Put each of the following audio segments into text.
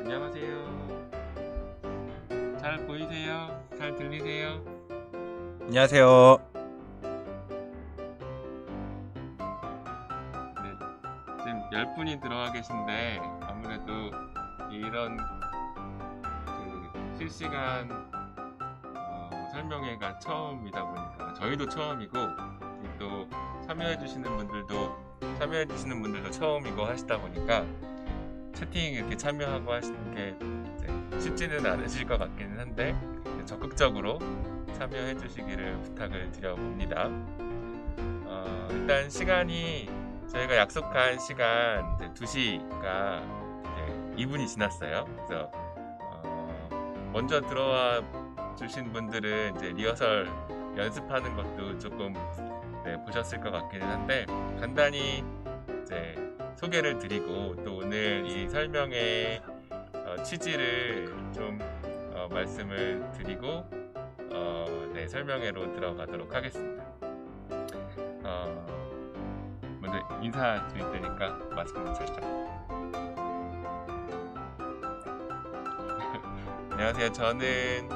안녕하세요. 잘 보이세요? 잘 들리세요? 안녕하세요. 네, 지금 10분이 들어와 계신데 아무래도 이런 실시간 설명회가 처음이다 보니까 저희도 처음이고 또 참여해 주시는 분들도 처음이고 하시다 보니까 채팅 이렇게 참여하고 하시는 게 쉽지는 않으실 것 같기는 한데 적극적으로 참여해 주시기를 부탁을 드려봅니다. 일단 시간이 저희가 약속한 시간 2시가 2분이 지났어요. 그래서 먼저 들어와 주신 분들은 이제 리허설 연습하는 것도 조금 보셨을 것 같기는 한데 간단히 이제 소개를 드리고 또 오늘 이 설명의 취지를 좀 말씀을 드리고 설명회로 들어가도록 하겠습니다. 먼저 인사 드릴 테니까 마스크는 살짝. 안녕하세요. 저는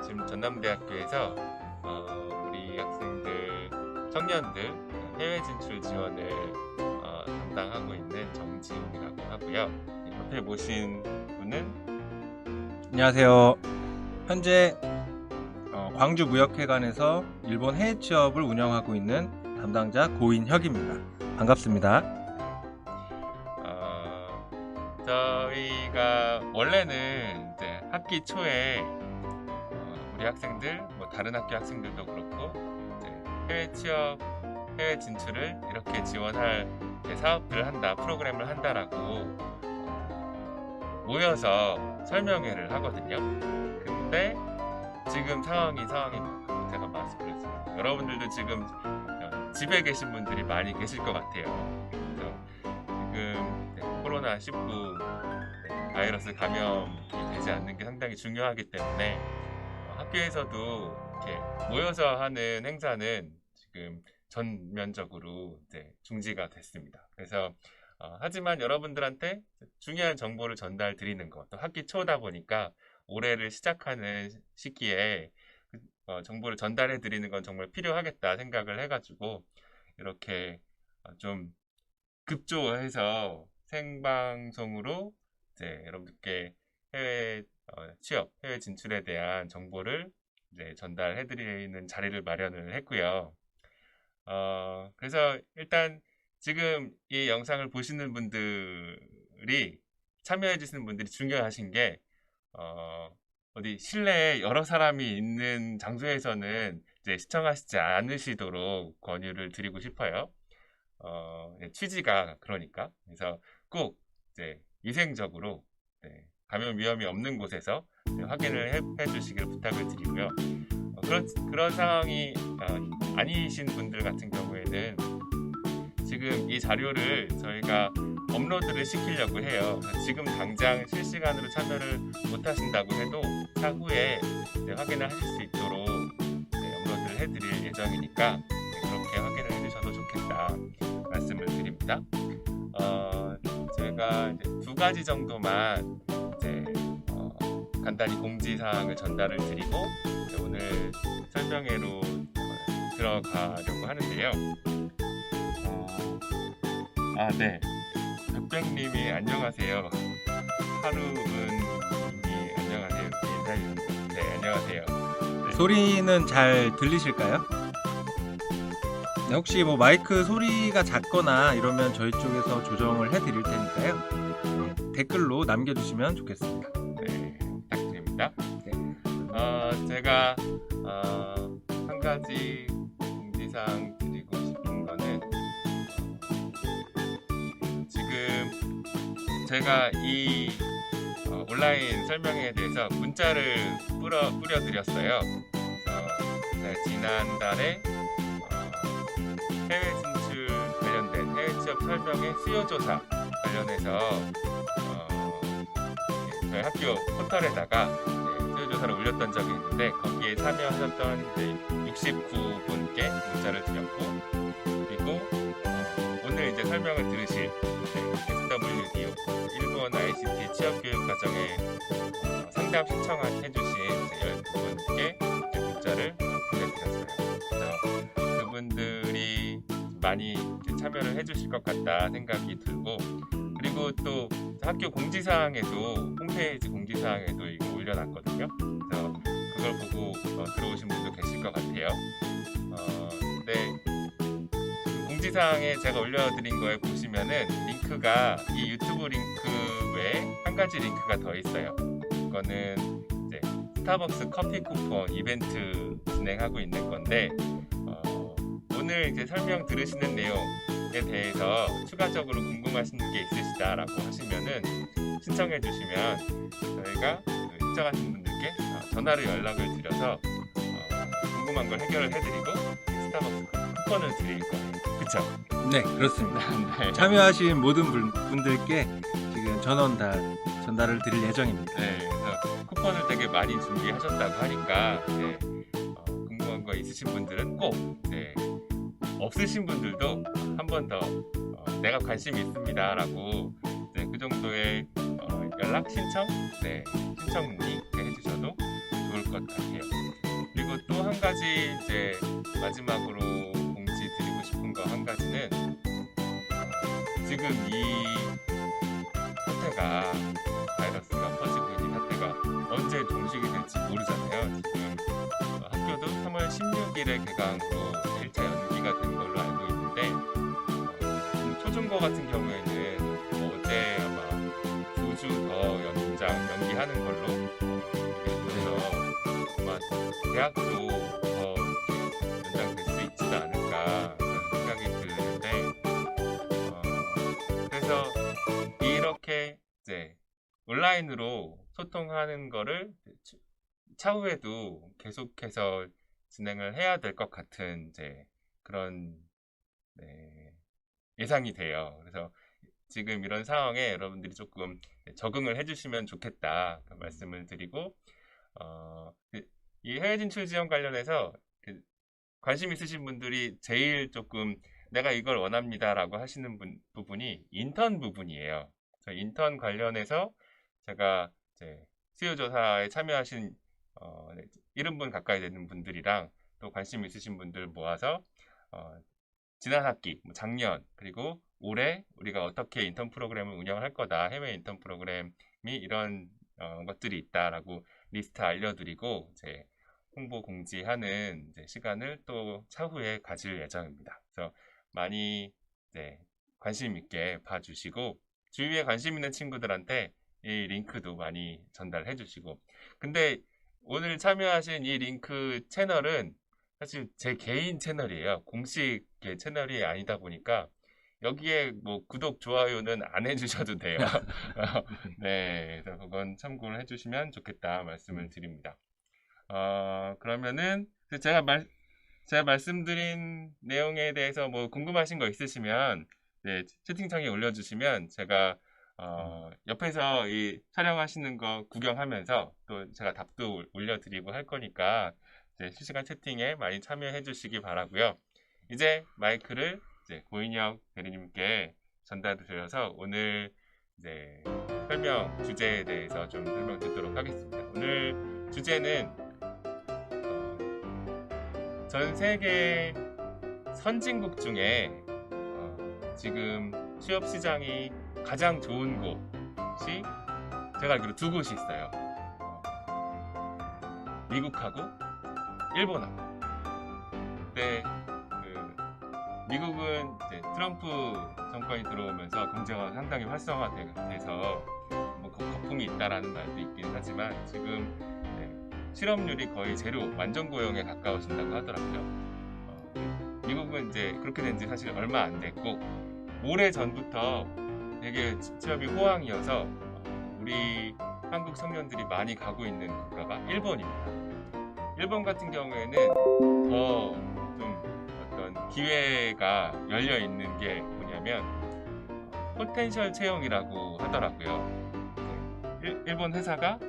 지금 전남대학교에서 우리 학생들, 청년들 해외 진출 지원을 담당하고 있는 정지웅이라고 하고요. 옆에 모신 분은 안녕하세요. 현재 광주무역회관에서 일본 해외 취업을 운영하고 있는 담당자 고인혁입니다. 반갑습니다. 저희가 원래는 이제 학기 초에 우리 학생들, 다른 학교 학생들도 그렇고 해외 취업, 해외 진출을 이렇게 지원할 사업들을 한다, 프로그램을 한다라고 모여서 설명회를 하거든요. 근데 지금 상황이 제가 마스크를 씁니다. 여러분들도 지금 집에 계신 분들이 많이 계실 것 같아요. 그래서 지금 코로나19 바이러스 감염이 되지 않는 게 상당히 중요하기 때문에 학교에서도 이렇게 모여서 하는 행사는 지금 전면적으로 중지가 됐습니다. 그래서 하지만 여러분들한테 중요한 정보를 전달 드리는 것, 또 학기 초다 보니까 올해를 시작하는 시기에 정보를 전달해 드리는 건 정말 필요하겠다 생각을 해가지고 이렇게 좀 급조해서 생방송으로 여러분들께 해외 취업, 해외 진출에 대한 정보를 전달해 드리는 자리를 마련을 했고요. 그래서 일단 지금 이 영상을 보시는 분들이 참여해 주시는 분들이 중요하신 게 어디 실내에 여러 사람이 있는 장소에서는 시청하시지 않으시도록 권유를 드리고 싶어요. 취지가 그러니까. 그래서 꼭 위생적으로 감염 위험이 없는 곳에서 확인을 해 주시기를 부탁을 드리고요. 그런 상황이 아니신 분들 같은 경우에는 지금 이 자료를 저희가 업로드를 시키려고 해요. 지금 당장 실시간으로 참여를 못 하신다고 해도 차후에 확인을 하실 수 있도록 업로드를 해드릴 예정이니까 그렇게 확인을 해주셔도 좋겠다 말씀을 드립니다. 제가 2가지 정도만 간단히 공지사항을 전달을 드리고 오늘 설명회로 들어가려고 하는데요. 네. 덕백님이 안녕하세요. 하루은님이 안녕하세요. 인사해주셨습니다. 네, 안녕하세요. 소리는 잘 들리실까요? 혹시 마이크 소리가 작거나 이러면 저희 쪽에서 조정을 해드릴 테니까요. 댓글로 남겨주시면 좋겠습니다. 네, 부탁드립니다. 제가 한 가지 공지사항 드리고 싶은 거는 지금 제가 이 온라인 설명회에 대해서 문자를 뿌려드렸어요. 지난달에 해외 진출 관련된 해외 취업 설명회 수요조사 관련해서 저희 학교 포털에다가 수요조사를 올렸던 적이 있는데 거기에 참여하셨던 69분께 문자를 드렸고 그리고 오늘 설명을 들으실 SWDO 일본 ICT 취업교육 과정에 시험 신청해주신 12분께 문자를 보내드렸어요. 그래서 그분들이 많이 참여를 해주실 것 같다 생각이 들고, 그리고 또 학교 공지사항에도, 홈페이지 공지사항에도 이거 올려놨거든요. 그래서 그걸 보고 들어오신 분도 계실 것 같아요. 근데 공지사항에 제가 올려드린 거에 보시면은 링크가 이 유튜브 링크 외에 한 가지 링크가 더 있어요. 이거는 이제 스타벅스 커피 쿠폰 이벤트 진행하고 있는 건데, 오늘 이제 설명 들으시는 내용에 대해서 추가적으로 궁금하신 게 있으시다라고 하시면은 신청해 주시면 저희가 신청하신 분들께 전화로 연락을 드려서 궁금한 걸 해결을 해드리고 스타벅스 쿠폰을 드릴 거예요. 그쵸? 네, 그렇습니다. 네. 참여하신 모든 분들께 지금 전달을 드릴 예정입니다. 네, 그래서 쿠폰을 되게 많이 준비하셨다고 하니까 궁금한 거 있으신 분들은 꼭, 없으신 분들도 한 번 더 내가 관심이 있습니다라고 그 정도의 연락 신청, 신청 문의 해주셔도 좋을 것 같아요. 그리고 또 한 가지 이제 마지막으로 공지 드리고 싶은 거 한 가지는, 지금 이 사태가, 바이러스가 퍼지고 있는 사태가 언제 종식이 될지 모르잖아요. 지금 학교도 3월 16일에 개강으로 1차 연기가 된 걸로 알고 있는데, 초중고 같은 경우에는 어제 아마 2주 더 연기하는 걸로 그래서 아마 대학도 더 연장될 수 있지도 않을까 그런 생각이 드는데, 그래서 이렇게 이제 온라인으로 소통하는 거를 차후에도 계속해서 진행을 해야 될 것 같은 그런 예상이 돼요. 그래서 지금 이런 상황에 여러분들이 조금 적응을 해주시면 좋겠다 말씀을 드리고, 이 해외 진출 지원 관련해서 관심 있으신 분들이 제일 조금 내가 이걸 원합니다라고 하시는 부분이 인턴 부분이에요. 그래서 인턴 관련해서 제가 수요조사에 참여하신 70분 가까이 되는 분들이랑 또 관심 있으신 분들 모아서 지난 학기, 작년, 그리고 올해 우리가 어떻게 인턴 프로그램을 운영을 할 거다, 해외 인턴 프로그램이 이런 것들이 있다라고 리스트 알려드리고 홍보 공지하는 시간을 또 차후에 가질 예정입니다. 그래서 많이 관심 있게 봐주시고, 주위에 관심 있는 친구들한테 이 링크도 많이 전달해 주시고. 근데 오늘 참여하신 이 링크 채널은 사실 제 개인 채널이에요. 공식 채널이 아니다 보니까 여기에 뭐 구독, 좋아요는 안 해주셔도 돼요. 네, 그래서 그건 참고를 해주시면 좋겠다 말씀을 드립니다. 그러면은 제가 말씀드린 내용에 대해서 뭐 궁금하신 거 있으시면 채팅창에 올려주시면 제가 옆에서 이 촬영하시는 거 구경하면서 또 제가 답도 올려드리고 할 거니까 실시간 채팅에 많이 참여해 주시기 바라고요. 이제 마이크를 고인혁 대리님께 전달드려서 오늘 설명 주제에 대해서 좀 설명드리도록 하겠습니다. 오늘 주제는 전 세계 선진국 중에 지금 취업 시장이 가장 좋은 곳이 제가 알기로 두 곳이 있어요. 미국하고 일본하고. 근데 미국은 트럼프 정권이 들어오면서 경제가 상당히 활성화돼서 뭐 거품이 있다라는 말도 있긴 하지만 지금 실업률이 거의 제로, 완전 고용에 가까워진다고 하더라고요. 미국은 그렇게 된 지 사실 얼마 안 됐고, 오래 전부터 되게 취업이 호황이어서 우리 한국 청년들이 많이 가고 있는 국가가 일본입니다. 일본 같은 경우에는 더 좀 어떤 기회가 열려 있는 게 뭐냐면 포텐셜 채용이라고 하더라고요. 일본 회사가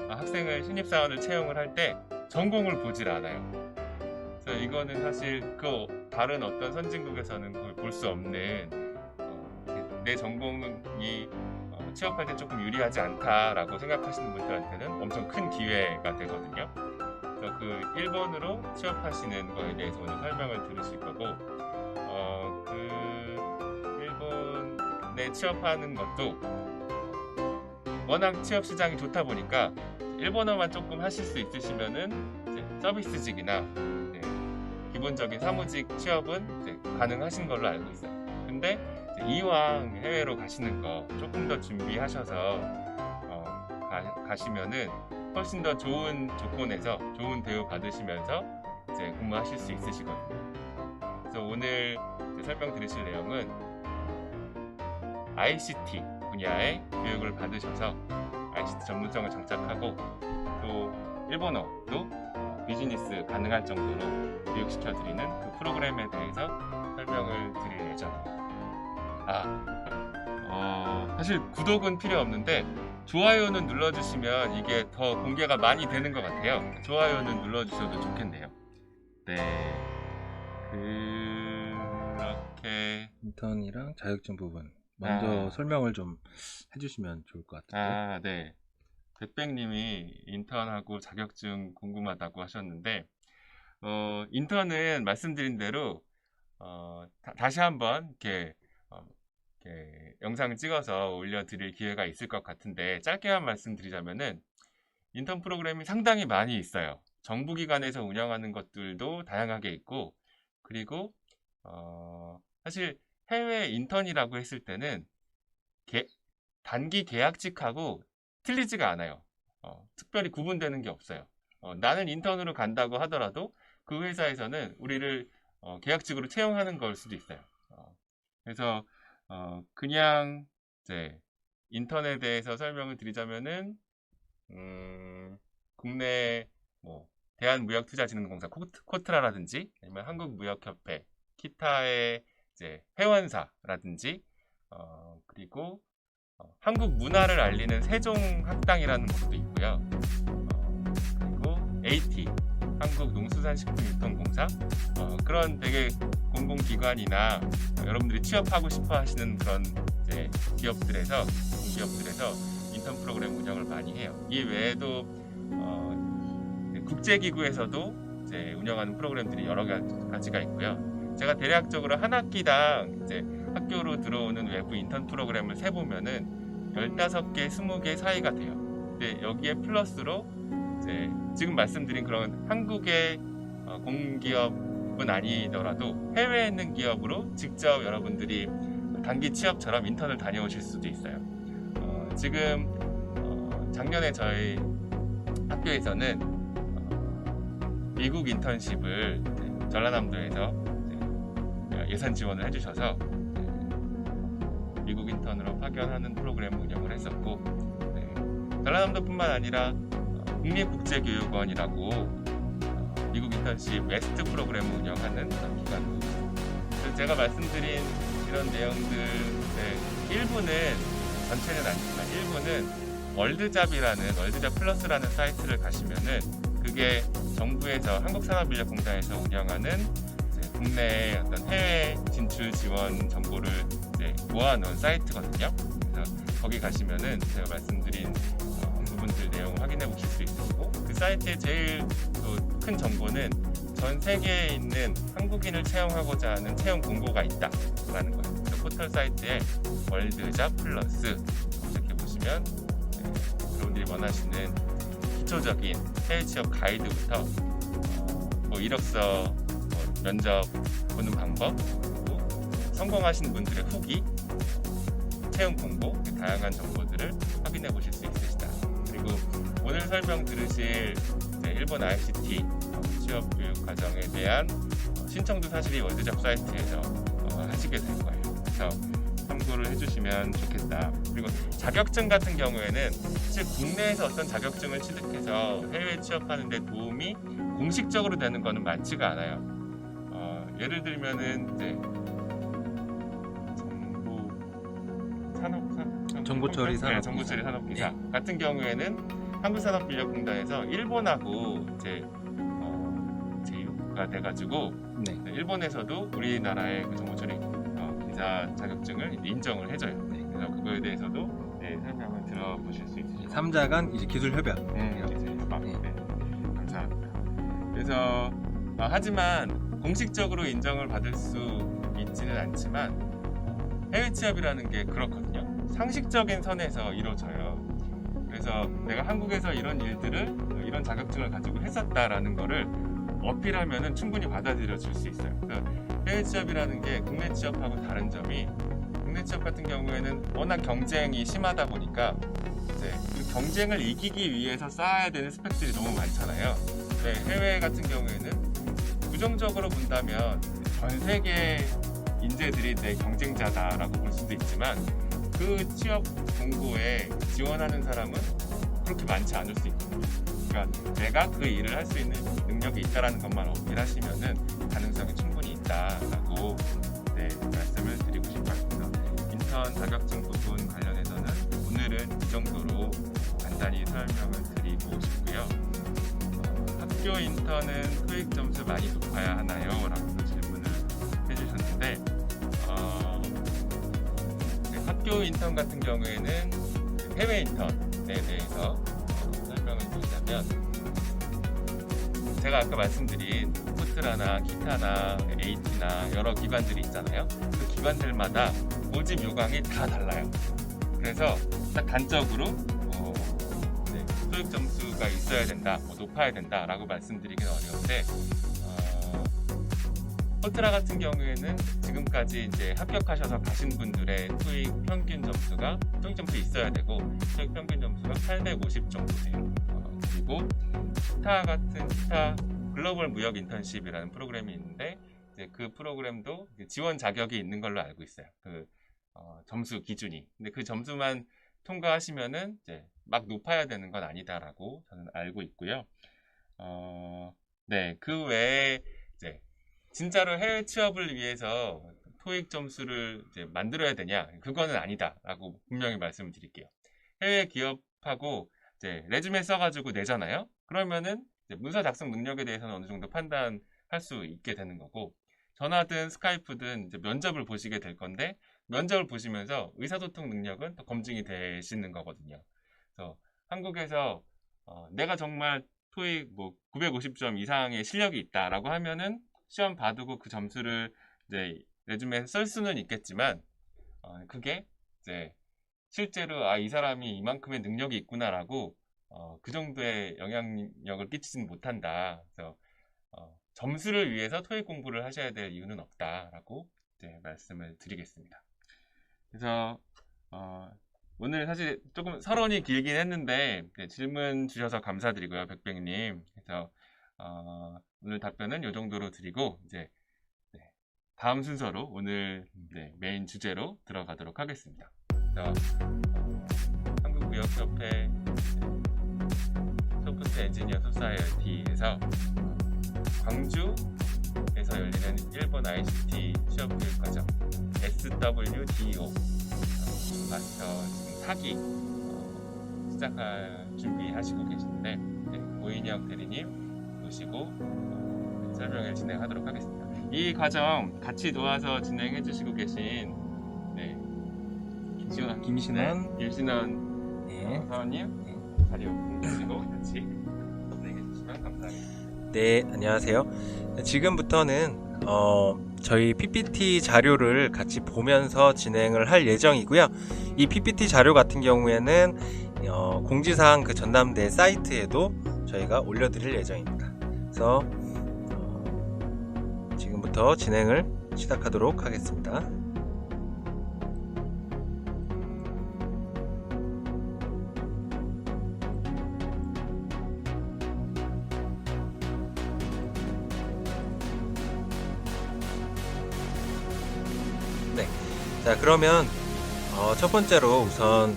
학생을, 신입사원을 채용을 할 때 전공을 보질 않아요. 그래서 이거는 사실 다른 어떤 선진국에서는 그걸 볼 수 없는, 내 전공이 취업할 때 조금 유리하지 않다라고 생각하시는 분들한테는 엄청 큰 기회가 되거든요. 그래서 그 일본으로 취업하시는 거에 대해서 오늘 설명을 들으실 거고, 그 일본에 취업하는 것도 워낙 취업 시장이 좋다 보니까 일본어만 조금 하실 수 있으시면은 이제 서비스직이나 기본적인 사무직 취업은 이제 가능하신 걸로 알고 있어요. 근데 이왕 해외로 가시는 거 조금 더 준비하셔서 가시면은 훨씬 더 좋은 조건에서 좋은 대우 받으시면서 이제 근무하실 수 있으시거든요. 그래서 오늘 이제 설명 드리실 내용은 ICT 분야의 교육을 받으셔서 ICT 전문성을 장착하고 또 일본어도 비즈니스 가능할 정도로 교육시켜 드리는 그 프로그램에 대해서 설명을 드릴 예정입니다. 사실 구독은 필요 없는데 좋아요는 눌러주시면 이게 더 공개가 많이 되는 것 같아요. 좋아요는 눌러주셔도 좋겠네요. 네, 그렇게 인턴이랑 자격증 부분 먼저 설명을 좀 해주시면 좋을 것 같은데. 네. 백백님이 인턴하고 자격증 궁금하다고 하셨는데, 인턴은 말씀드린 대로 다시 한번 이렇게 영상을 찍어서 올려드릴 기회가 있을 것 같은데, 짧게만 말씀드리자면은 인턴 프로그램이 상당히 많이 있어요. 정부기관에서 운영하는 것들도 다양하게 있고, 그리고 사실 해외 인턴이라고 했을 때는 단기 계약직하고 틀리지가 않아요. 특별히 구분되는 게 없어요. 나는 인턴으로 간다고 하더라도 그 회사에서는 우리를 계약직으로 채용하는 걸 수도 있어요. 그래서 그냥 이제 인턴에 대해서 설명을 드리자면은 국내 뭐 대한무역투자진흥공사 코트라라든지 아니면 한국무역협회, 기타의 이제 회원사라든지 그리고 한국 문화를 알리는 세종학당이라는 곳도 있고요. 그리고 AT, 한국농수산식품유통공사, 그런 되게 공공기관이나 여러분들이 취업하고 싶어 하시는 그런 이제 기업들에서, 공기업들에서 인턴 프로그램 운영을 많이 해요. 이 외에도 국제기구에서도 이제 운영하는 프로그램들이 여러 가지가 있고요. 제가 대략적으로 한 학기당 이제 학교로 들어오는 외부 인턴 프로그램을 세보면은 15개, 20개 사이가 돼요. 근데 여기에 플러스로 이제 지금 말씀드린 그런 한국의 공기업은 아니더라도 해외에 있는 기업으로 직접 여러분들이 단기 취업처럼 인턴을 다녀오실 수도 있어요. 지금 작년에 저희 학교에서는 미국 인턴십을 전라남도에서 예산 지원을 해주셔서 미국 인턴으로 파견하는 프로그램을 운영을 했었고, 전라남도뿐만 아니라 국립국제교육원이라고 미국 인턴십 웨스트 프로그램을 운영하는 그런 기관도 있습니다. 그래서 제가 말씀드린 이런 내용들의 일부는, 전체는 아니지만 일부는 월드잡 플러스라는 사이트를 가시면은 그게 정부에서 한국산업인력공단에서 운영하는 국내의 어떤 해외 진출 지원 정보를 모아놓은 사이트거든요. 그래서 거기 가시면은 제가 말씀드린 부분들 내용 확인해 보실 수 있으시고, 그 사이트의 제일 큰 정보는 전 세계에 있는 한국인을 채용하고자 하는 채용 공고가 있다라는 거예요. 그래서 포털 사이트에 월드잡 플러스 검색해 보시면 여러분들이 원하시는 기초적인 해외 취업 가이드부터 뭐 이력서, 면접 보는 방법, 그리고 성공하신 분들의 후기, 채용 공고, 다양한 정보들을 확인해 보실 수 있으시다. 그리고 오늘 설명 들으실 일본 ICT 취업 교육 과정에 대한 신청도 사실 이 월드잡 사이트에서 하시게 될 거예요. 그래서 참고를 해주시면 좋겠다. 그리고 자격증 같은 경우에는 사실 국내에서 어떤 자격증을 취득해서 해외 취업하는 데 도움이 공식적으로 되는 것은 많지가 않아요. 예를 들면은 이제 정보처리 산업기사, 정보처리 산업기사 같은 경우에는 한국산업인력공단에서 일본하고 이제 제휴가 돼가지고 일본에서도 우리나라의 그 정보처리 기사 자격증을 인정을 해줘요. 그래서 그래서 그거에 대해서도 네, 설명을 들어보실 수 있으실 겁니다. 3자 간 이제 기술 협약. 네, 감사합니다. 그래서 하지만 공식적으로 인정을 받을 수 있지는 않지만 해외 취업이라는 게 그렇거든요. 상식적인 선에서 이루어져요. 그래서 내가 한국에서 이런 일들을 이런 자격증을 가지고 했었다라는 거를 어필하면은 충분히 받아들여 줄 수 있어요. 그러니까 해외 취업이라는 게 국내 취업하고 다른 점이 국내 취업 같은 경우에는 워낙 경쟁이 심하다 보니까 이제 그 경쟁을 이기기 위해서 쌓아야 되는 스펙들이 너무 많잖아요. 근데 해외 같은 경우에는 부정적으로 본다면 전 세계 인재들이 내 경쟁자다라고 볼 수도 있지만 그 취업 공고에 지원하는 사람은 그렇게 많지 않을 수 있거든요. 그러니까 내가 그 일을 할 수 있는 능력이 있다라는 것만 어필하시면은 가능성이 충분히 있다라고 네, 말씀을 드리고 싶어요. 그래서 인턴 자격증 부분 관련해서는 오늘은 이 정도로 간단히 설명을 드리고 싶고요. 학교 인턴은 토익 점수 많이 높아야 하나요? 라고 질문을 해주셨는데 학교 인턴 같은 경우에는 해외 인턴에 대해서 설명을 드리자면 제가 아까 말씀드린 포트라나 기타나 AT나 여러 기관들이 있잖아요. 그 기관들마다 모집 요강이 다 달라요. 그래서 딱 단적으로 토익 점수가 있어야 된다, 높아야 된다라고 말씀드리기는 어려운데 포트라 같은 경우에는 지금까지 이제 합격하셔서 가신 분들의 토익 평균 점수가 토익 점수 있어야 되고 토익 평균 점수가 850 정도 돼요. 그리고 기타 글로벌 무역 인턴십이라는 프로그램이 있는데 이제 그 프로그램도 지원 자격이 있는 걸로 알고 있어요. 그 점수 기준이. 근데 그 점수만 통과하시면은 이제 막 높아야 되는 건 아니다라고 저는 알고 있고요. 네, 그 외에 이제 진짜로 해외 취업을 위해서 토익 점수를 이제 만들어야 되냐? 그거는 아니다라고 분명히 말씀을 드릴게요. 해외 기업하고 이제 레주메 써가지고 내잖아요. 그러면은 이제 문서 작성 능력에 대해서는 어느 정도 판단할 수 있게 되는 거고, 전화든 스카이프든 이제 면접을 보시게 될 건데 면접을 보시면서 의사소통 능력은 또 검증이 되시는 거거든요. 그래서 한국에서 내가 정말 토익 뭐 950점 이상의 실력이 있다라고 하면은 시험 봐두고 그 점수를 이제 레주메에 쓸 수는 있겠지만 그게 이제 실제로 이 사람이 이만큼의 능력이 있구나라고 그 정도의 영향력을 끼치지는 못한다. 그래서 점수를 위해서 토익 공부를 하셔야 될 이유는 없다라고 이제 말씀을 드리겠습니다. 그래서 오늘 사실 조금 서론이 길긴 했는데 질문 주셔서 감사드리고요, 백백님. 그래서 오늘 답변은 이 정도로 드리고 이제 다음 순서로 오늘 메인 주제로 들어가도록 하겠습니다. 한국무역협회 소프트 엔지니어 소사이어티에서 광주에서 열리는 일본 ICT 취업교육과정 SWDO 마스터 지금 4기 시작할 준비하시고 계시는데 오인영 대리님 모시고 설명을 진행하도록 하겠습니다. 이 과정 같이 도와서 진행해 주시고 계신 김신원 사원님 자리 모시고 같이 진행해 주시면 감사하겠습니다. 네, 안녕하세요. 지금부터는 저희 PPT 자료를 같이 보면서 진행을 할 예정이고요. 이 PPT 자료 같은 경우에는 공지사항 그 전남대 사이트에도 저희가 올려드릴 예정입니다. 그래서 지금부터 진행을 시작하도록 하겠습니다. 네, 자 그러면 첫 번째로 우선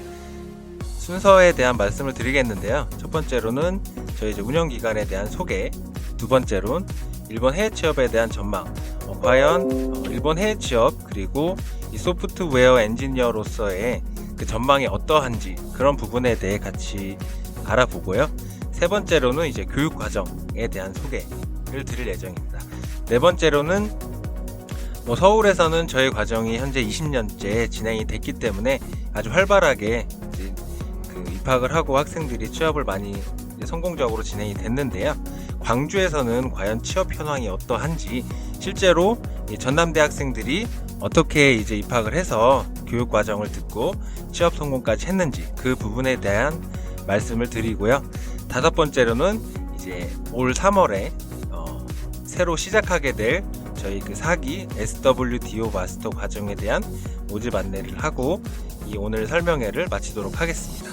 순서에 대한 말씀을 드리겠는데요. 첫 번째로는 저희 이제 운영기관에 대한 소개, 두 번째로는 일본 해외 취업에 대한 전망, 과연 일본 해외 취업 그리고 이 소프트웨어 엔지니어로서의 그 전망이 어떠한지 그런 부분에 대해 같이 알아보고요. 세 번째로는 이제 교육 과정에 대한 소개를 드릴 예정입니다. 네 번째로는 서울에서는 저희 과정이 현재 20년째 진행이 됐기 때문에 아주 활발하게 이제 입학을 하고 학생들이 취업을 많이 성공적으로 진행이 됐는데요. 광주에서는 과연 취업 현황이 어떠한지, 실제로 전남대 학생들이 어떻게 이제 입학을 해서 교육 과정을 듣고 취업 성공까지 했는지 그 부분에 대한 말씀을 드리고요. 5번째로는 이제 올 3월에 새로 시작하게 될 저희 4기 SWDO 마스터 과정에 대한 모집 안내를 하고 이 오늘 설명회를 마치도록 하겠습니다.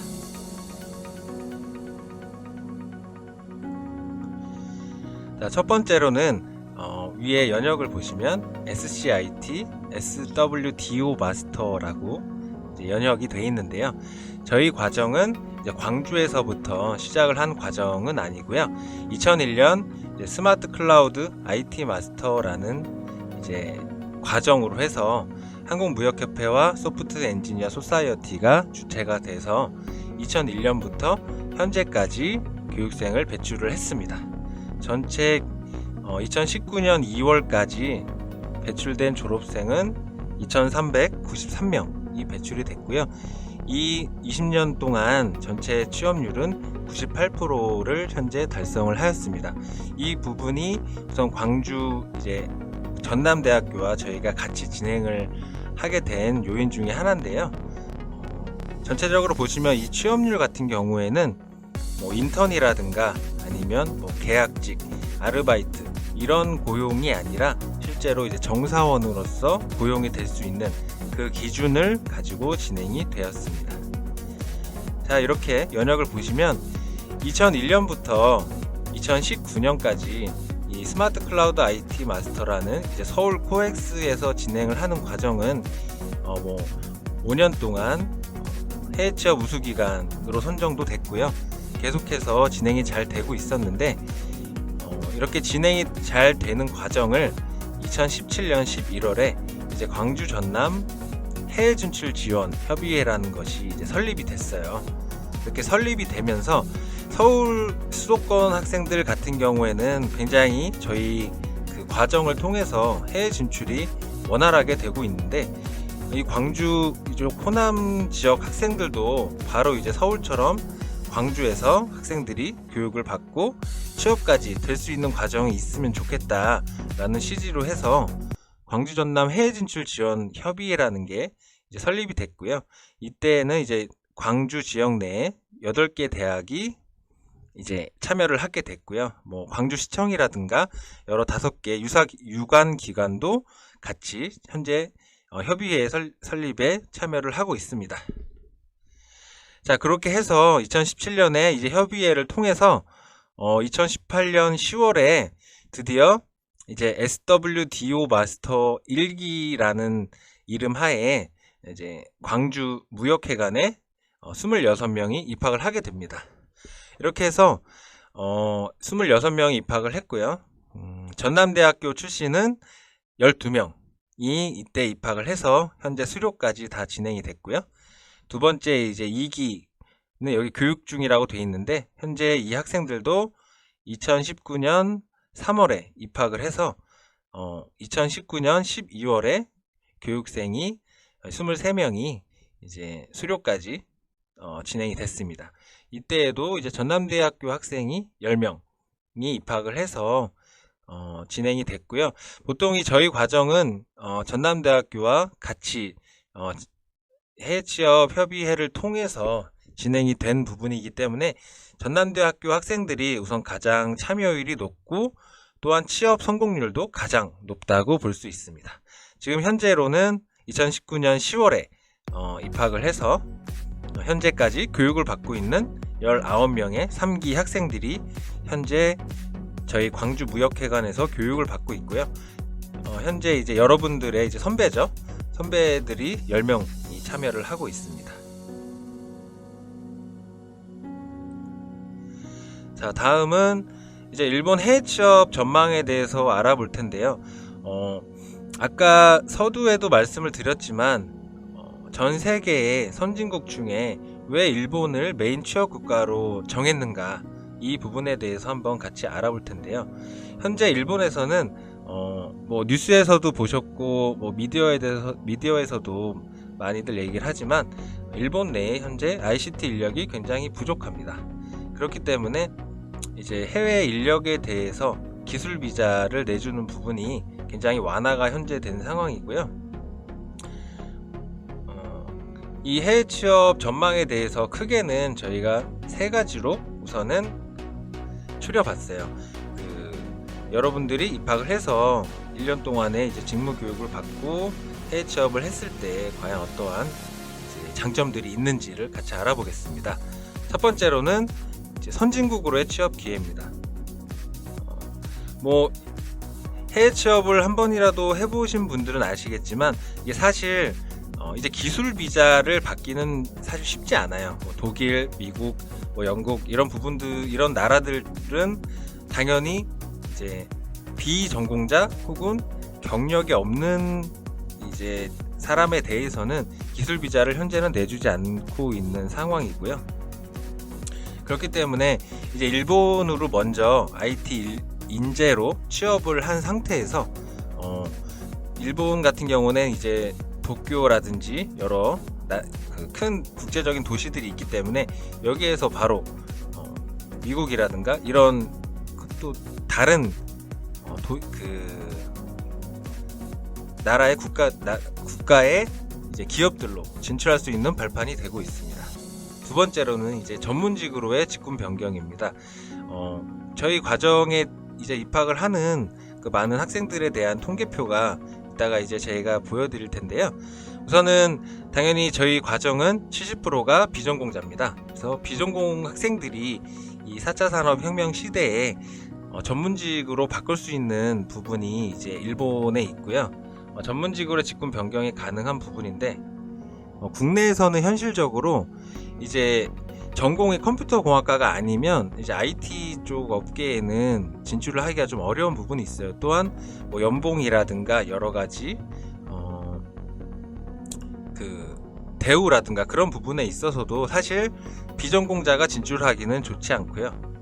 자, 첫 번째로는 위에 연역을 보시면 SCIT SWDO 마스터라고 이제 연역이 되어 있는데요. 저희 과정은 이제 광주에서부터 시작을 한 과정은 아니고요. 2001년 이제 스마트 클라우드 IT 마스터라는 이제 과정으로 해서 한국무역협회와 소프트 엔지니어 소사이어티가 주체가 돼서 2001년부터 현재까지 교육생을 배출을 했습니다. 전체 2019년 2월까지 배출된 졸업생은 2,393명이 배출이 됐고요. 이 20년 동안 전체 취업률은 98%를 현재 달성을 하였습니다. 이 부분이 우선 광주 이제 전남대학교와 저희가 같이 진행을 하게 된 요인 중에 하나인데요. 전체적으로 보시면 이 취업률 같은 경우에는 인턴이라든가 아니면 계약직, 아르바이트 이런 고용이 아니라 실제로 이제 정사원으로서 고용이 될 수 있는 그 기준을 가지고 진행이 되었습니다. 자, 이렇게 연역을 보시면 2001년부터 2019년까지 이 스마트 클라우드 IT 마스터라는 이제 서울 코엑스에서 진행을 하는 과정은 5년 동안 해외 취업 우수 기간으로 선정도 됐고요. 계속해서 진행이 잘 되고 있었는데 이렇게 진행이 잘 되는 과정을 2017년 11월에 이제 광주 전남 해외 진출 지원 협의회라는 것이 이제 설립이 됐어요. 이렇게 설립이 되면서 서울 수도권 학생들 같은 경우에는 굉장히 저희 그 과정을 통해서 해외 진출이 원활하게 되고 있는데, 이 광주 이쪽 호남 지역 학생들도 바로 이제 서울처럼 광주에서 학생들이 교육을 받고 취업까지 될 수 있는 과정이 있으면 좋겠다라는 취지로 해서 광주 전남 해외 진출 지원 협의회라는 게 이제 설립이 됐고요. 이때는 이제 광주 지역 내에 8개 대학이 이제 참여를 하게 됐고요. 광주시청이라든가 여러 5개 유관 기관도 같이 현재 협의회 설립에 참여를 하고 있습니다. 자, 그렇게 해서 2017년에 이제 협의회를 통해서 2018년 10월에 드디어 이제 SWDO 마스터 1기라는 이름 하에 이제 광주 무역회관에 26명이 입학을 하게 됩니다. 이렇게 해서 26명이 입학을 했고요. 전남대학교 출신은 12명이 이때 입학을 해서 현재 수료까지 다 진행이 됐고요. 두 번째 이제 2기는 여기 교육 중이라고 되어 있는데, 현재 이 학생들도 2019년 3월에 입학을 해서 2019년 12월에 교육생이 23명이 이제 수료까지 진행이 됐습니다. 이때에도 이제 전남대학교 학생이 10명이 입학을 해서 진행이 됐고요. 보통 저희 과정은 전남대학교와 같이 해외 취업 협의회를 통해서 진행이 된 부분이기 때문에 전남대학교 학생들이 우선 가장 참여율이 높고 또한 취업 성공률도 가장 높다고 볼 수 있습니다. 지금 현재로는 2019년 10월에 입학을 해서 현재까지 교육을 받고 있는 19명의 3기 학생들이 현재 저희 광주 무역회관에서 교육을 받고 있고요. 현재 이제 여러분들의 이제 선배들이 10명이 참여를 하고 있습니다. 자, 다음은 이제 일본 해외 취업 전망에 대해서 알아볼 텐데요. 아까 서두에도 말씀을 드렸지만 전 세계의 선진국 중에 왜 일본을 메인 취업 국가로 정했는가, 이 부분에 대해서 한번 같이 알아볼 텐데요. 현재 일본에서는 뭐 뉴스에서도 보셨고 뭐 미디어에서도 많이들 얘기를 하지만 일본 내에 현재 ICT 인력이 굉장히 부족합니다. 그렇기 때문에 이제 해외 인력에 대해서 기술 비자를 내주는 부분이 굉장히 완화가 현재 된 상황이고요. 이 해외 취업 전망에 대해서 크게는 저희가 세 가지로 우선은 추려봤어요. 여러분들이 입학을 해서 1년 동안의 이제 직무 교육을 받고 해외 취업을 했을 때 과연 어떠한 이제 장점들이 있는지를 같이 알아보겠습니다. 첫 번째로는 이제 선진국으로의 취업 기회입니다. 뭐 해외 취업을 한 번이라도 해보신 분들은 아시겠지만 이게 사실 이제 기술 비자를 받기는 사실 쉽지 않아요. 뭐 독일, 미국, 뭐 영국 이런 부분들 이런 나라들은 당연히 이제 비전공자 혹은 경력이 없는 이제 사람에 대해서는 기술 비자를 현재는 내주지 않고 있는 상황이고요. 그렇기 때문에 이제 일본으로 먼저 IT 인재로 취업을 한 상태에서 일본 같은 경우는 이제 도쿄라든지 여러 큰 국제적인 도시들이 있기 때문에 여기에서 바로 미국이라든가 이런 또 다른 나라의 국가의 이제 기업들로 진출할 수 있는 발판이 되고 있습니다. 두 번째로는 이제 전문직으로의 직군 변경입니다. 저희 과정에 이제 입학을 하는 그 많은 학생들에 대한 통계표가 이따가 이제 제가 보여드릴 텐데요. 우선은 당연히 저희 과정은 70%가 비전공자입니다. 그래서 비전공 학생들이 이 4차 산업혁명 시대에 전문직으로 바꿀 수 있는 부분이 이제 일본에 있고요. 전문직으로 직군 변경이 가능한 부분인데 국내에서는 현실적으로 이제 전공이 컴퓨터 공학과가 아니면 이제 IT 쪽 업계에는 진출을 하기가 좀 어려운 부분이 있어요. 또한 뭐 연봉이라든가 여러 가지 그 대우라든가 그런 부분에 있어서도 사실 비전공자가 진출하기는 좋지 않고요.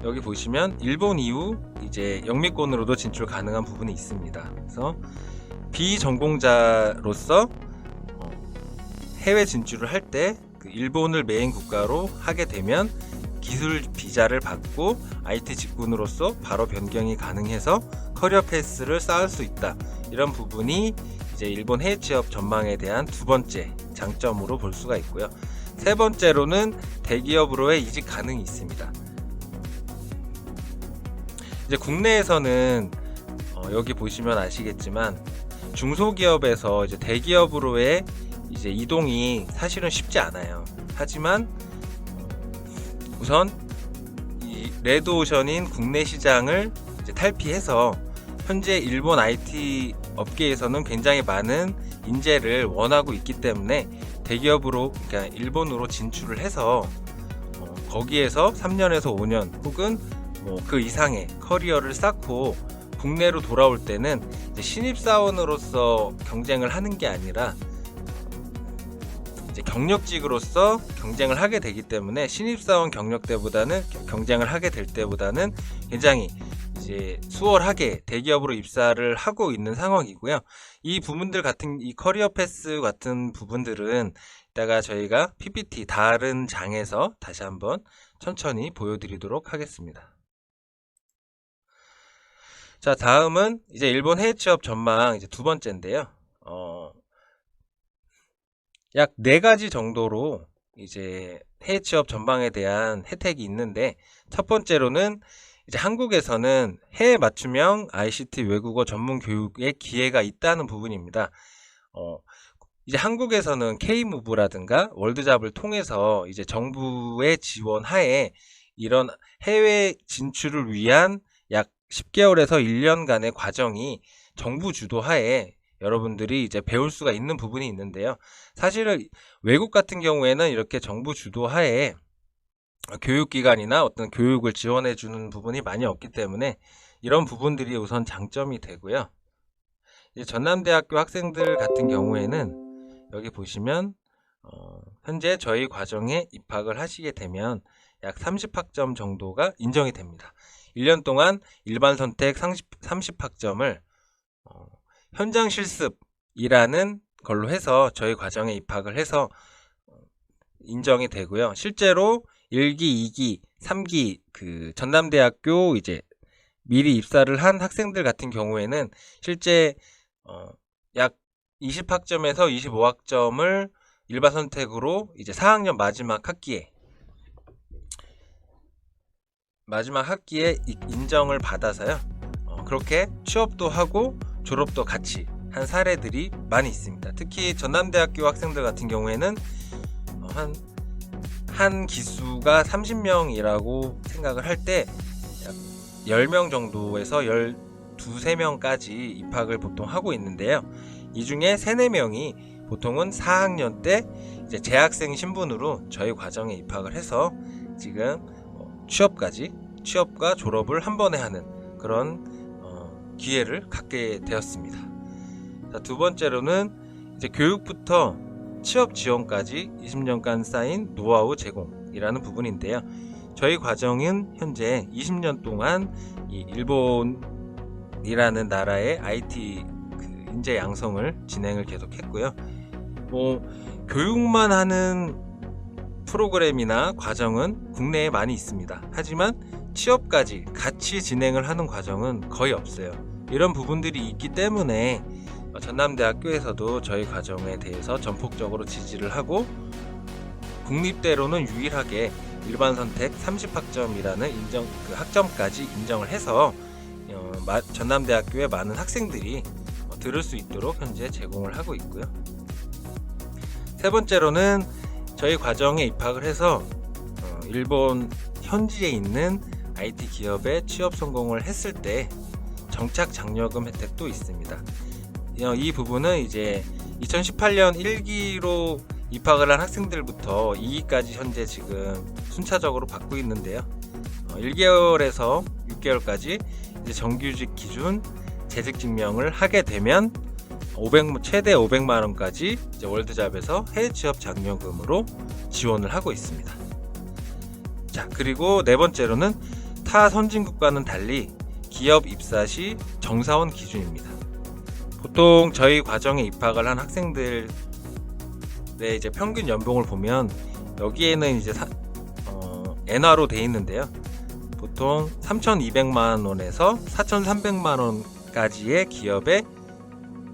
여기 보시면 일본 이후 이제 영미권으로도 진출 가능한 부분이 있습니다. 그래서 비전공자로서 해외 진출을 할 때 그 일본을 메인 국가로 하게 되면 기술 비자를 받고 IT 직군으로서 바로 변경이 가능해서 커리어 패스를 쌓을 수 있다. 이런 부분이 이제 일본 해외 취업 전망에 대한 두 번째 장점으로 볼 수가 있고요. 세 번째로는 대기업으로의 이직 가능이 있습니다. 이제 국내에서는 여기 보시면 아시겠지만 중소기업에서 이제 대기업으로의 이제 이동이 사실은 쉽지 않아요. 하지만 우선 이 레드오션인 국내 시장을 이제 탈피해서 현재 일본 IT 업계에서는 굉장히 많은 인재를 원하고 있기 때문에 대기업으로 그러니까 일본으로 진출을 해서 거기에서 3년에서 5년 혹은 뭐 그 이상의 커리어를 쌓고 국내로 돌아올 때는 이제 신입사원으로서 경쟁을 하는 게 아니라 이제 경력직으로서 경쟁을 하게 되기 때문에 신입사원 경쟁을 하게 될 때보다는 굉장히 이제 수월하게 대기업으로 입사를 하고 있는 상황이고요. 이 부분들 같은 이 커리어 패스 같은 부분들은 이따가 저희가 PPT 다른 장에서 다시 한번 천천히 보여드리도록 하겠습니다. 자, 다음은 이제 일본 해외 취업 전망 이제 두 번째인데요. 약 4가지 정도로 이제 해외 취업 전망에 대한 혜택이 있는데 첫 번째로는 이제 한국에서는 해외 맞춤형 ICT 외국어 전문 교육의 기회가 있다는 부분입니다. 이제 한국에서는 K무브라든가 월드잡을 통해서 이제 정부의 지원 하에 이런 해외 진출을 위한 약 10개월에서 1년간의 과정이 정부 주도하에 여러분들이 이제 배울 수가 있는 부분이 있는데요. 사실은 외국 같은 경우에는 이렇게 정부 주도하에 교육기관이나 어떤 교육을 지원해주는 부분이 많이 없기 때문에 이런 부분들이 우선 장점이 되고요. 이제 전남대학교 학생들 같은 경우에는 여기 보시면 현재 저희 과정에 입학을 하시게 되면 약 30학점 정도가 인정이 됩니다. 1년 동안 일반 선택 30학점을 현장 실습이라는 걸로 해서 저희 과정에 입학을 해서 인정이 되고요. 실제로 1기, 2기, 3기 그 전남대학교 이제 미리 입사를 한 학생들 같은 경우에는 실제 약 20학점에서 25학점을 일반 선택으로 이제 4학년 마지막 학기에 인정을 받아서요. 그렇게 취업도 하고 졸업도 같이 한 사례들이 많이 있습니다. 특히 전남대학교 학생들 같은 경우에는 한 기수가 30명이라고 생각을 할 때 약 10명 정도에서 12~13명까지 입학을 보통 하고 있는데요. 이 중에 3~4명이 보통은 4학년 때 이제 재학생 신분으로 저희 과정에 입학을 해서 지금 취업과 졸업을 한 번에 하는 그런 기회를 갖게 되었습니다. 자, 두 번째로는 이제 교육부터 취업 지원까지 20년간 쌓인 노하우 제공이라는 부분인데요. 저희 과정은 현재 20년 동안 이 일본이라는 나라의 IT 인재 양성을 진행을 계속했고요. 교육만 하는 프로그램이나 과정은 국내에 많이 있습니다. 하지만 취업까지 같이 진행을 하는 과정은 거의 없어요. 이런 부분들이 있기 때문에 전남대학교에서도 저희 과정에 대해서 전폭적으로 지지를 하고 국립대로는 유일하게 일반 선택 30학점이라는 학점까지 인정을 해서 전남대학교의 많은 학생들이 들을 수 있도록 현재 제공을 하고 있고요. 세 번째로는 저희 과정에 입학을 해서 일본 현지에 있는 IT 기업에 취업 성공을 했을 때 정착 장려금 혜택도 있습니다. 이 부분은 이제 2018년 1기로 입학을 한 학생들부터 2기까지 현재 지금 순차적으로 받고 있는데요. 1개월에서 6개월까지 이제 정규직 기준 재직 증명을 하게 되면 최대 500만 원까지 이제 월드잡에서 해외 취업 장려금으로 지원을 하고 있습니다. 자, 그리고 네 번째로는 타 선진국과는 달리 기업 입사 시 정사원 기준입니다. 보통 저희 과정에 입학을 한 학생들의 이제 평균 연봉을 보면 여기에는 이제 엔화로 되어 있는데요. 보통 3,200만 원에서 4,300만 원까지의 기업에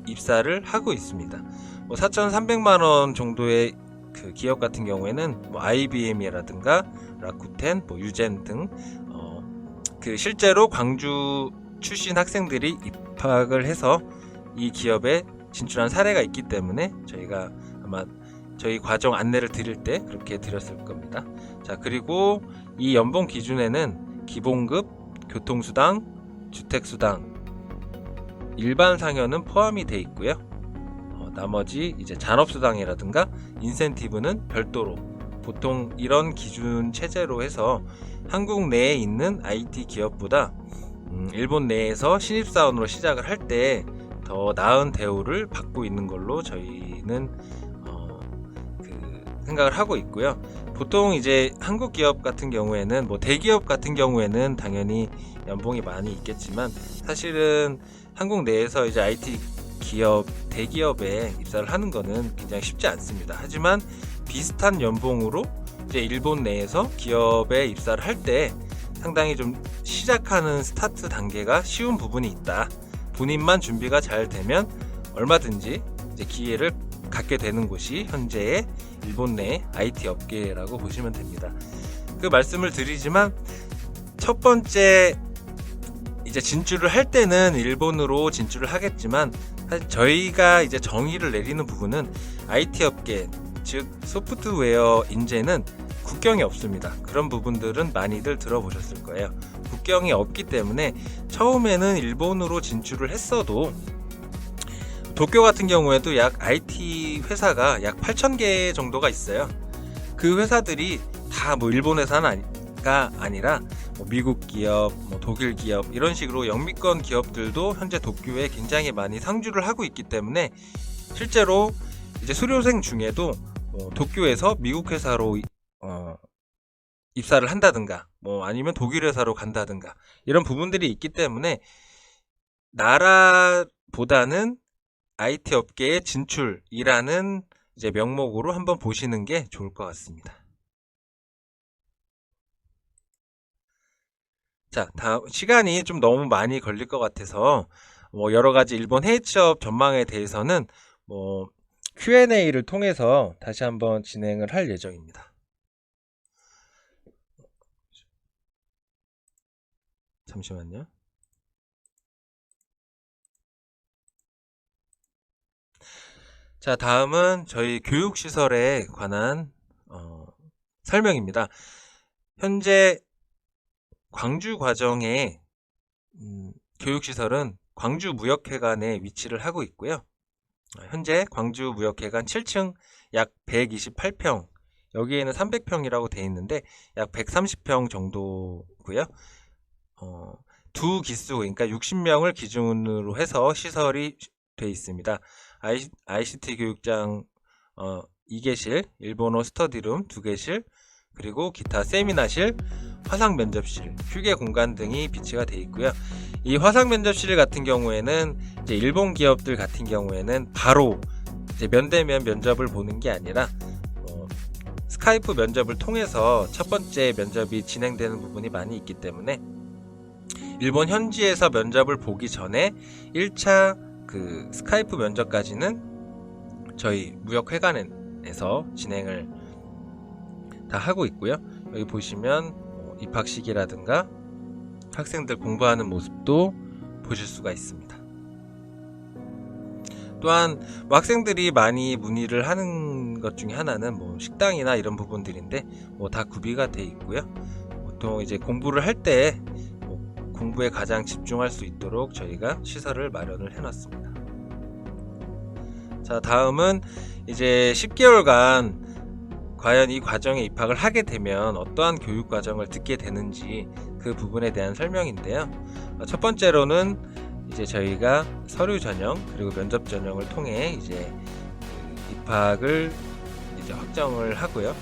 입사를 하고 있습니다. 4,300만 원 정도의 그 기업 같은 경우에는 IBM이라든가 라쿠텐, 유젠 등 실제로 광주 출신 학생들이 입학을 해서 이 기업에 진출한 사례가 있기 때문에 저희가 아마 저희 과정 안내를 드릴 때 그렇게 드렸을 겁니다. 자, 그리고 이 연봉 기준에는 기본급, 교통수당, 주택수당, 일반 상여는 포함이 되어 있고요. 나머지 이제 잔업수당이라든가 인센티브는 별도로 보통 이런 기준 체제로 해서 한국 내에 있는 IT 기업보다 일본 내에서 신입사원으로 시작을 할 때 더 나은 대우를 받고 있는 걸로 저희는 생각을 하고 있고요. 보통 이제 한국 기업 같은 경우에는 대기업 같은 경우에는 당연히 연봉이 많이 있겠지만 사실은 한국 내에서 이제 IT 기업, 대기업에 입사를 하는 거는 굉장히 쉽지 않습니다. 하지만 비슷한 연봉으로 이제 일본 내에서 기업에 입사를 할 때 상당히 좀 시작하는 스타트 단계가 쉬운 부분이 있다. 본인만 준비가 잘 되면 얼마든지 이제 기회를 갖게 되는 곳이 현재의 일본 내 IT 업계라고 보시면 됩니다. 그 말씀을 드리지만 첫 번째 이제 진출을 할 때는 일본으로 진출을 하겠지만 사실 저희가 이제 정의를 내리는 부분은 IT 업계, 즉 소프트웨어 인재는 국경이 없습니다. 그런 부분들은 많이들 들어보셨을 거예요. 국경이 없기 때문에 처음에는 일본으로 진출을 했어도 도쿄 같은 경우에도 약 IT 회사가 약 8,000개 정도가 있어요. 그 회사들이 다 일본 회사가 아니라 미국 기업, 독일 기업 이런 식으로 영미권 기업들도 현재 도쿄에 굉장히 많이 상주를 하고 있기 때문에 실제로 이제 수료생 중에도 도쿄에서 미국 회사로 입사를 한다든가 뭐 아니면 독일 회사로 간다든가 이런 부분들이 있기 때문에 나라보다는 IT 업계의 진출이라는 이제 명목으로 한번 보시는 게 좋을 것 같습니다. 자, 다음 시간이 좀 너무 많이 걸릴 것 같아서 뭐 여러 가지 일본 해외 취업 전망에 대해서는 뭐 Q&A를 통해서 다시 한번 진행을 할 예정입니다. 잠시만요. 자, 다음은 저희 교육시설에 관한 설명입니다. 현재 광주 과정의 교육시설은 광주무역회관에 위치를 하고 있고요. 현재 광주무역회관 7층 약 128평, 여기에는 300평이라고 되어 있는데 약 130평 정도고요. 두 기수, 그러니까 60명을 기준으로 해서 시설이 되어 있습니다. ICT 교육장 2개실, 일본어 스터디룸 2개실, 그리고 기타 세미나실, 화상 면접실, 휴게 공간 등이 비치가 되어 있고요. 이 화상 면접실 같은 경우에는 이제 일본 기업들 같은 경우에는 바로 이제 면대면 면접을 보는 게 아니라 스카이프 면접을 통해서 첫 번째 면접이 진행되는 부분이 많이 있기 때문에 일본 현지에서 면접을 보기 전에 1차 그 스카이프 면접까지는 저희 무역회관에서 진행을 다 하고 있고요. 여기 보시면 입학식이라든가 학생들 공부하는 모습도 보실 수가 있습니다. 또한 뭐 학생들이 많이 문의를 하는 것 중에 하나는 뭐 식당이나 이런 부분들인데 뭐 다 구비가 돼 있고요. 보통 이제 공부를 할 때 공부에 가장 집중할 수 있도록 저희가 시설을 마련을 해놨습니다. 자, 다음은 이제 10개월간 과연 이 과정에 입학을 하게 되면 어떠한 교육 과정을 듣게 되는지 그 부분에 대한 설명인데요. 첫 번째로는 이제 저희가 서류 전형 그리고 면접 전형을 통해 이제 입학을 이제 확정을 하고요.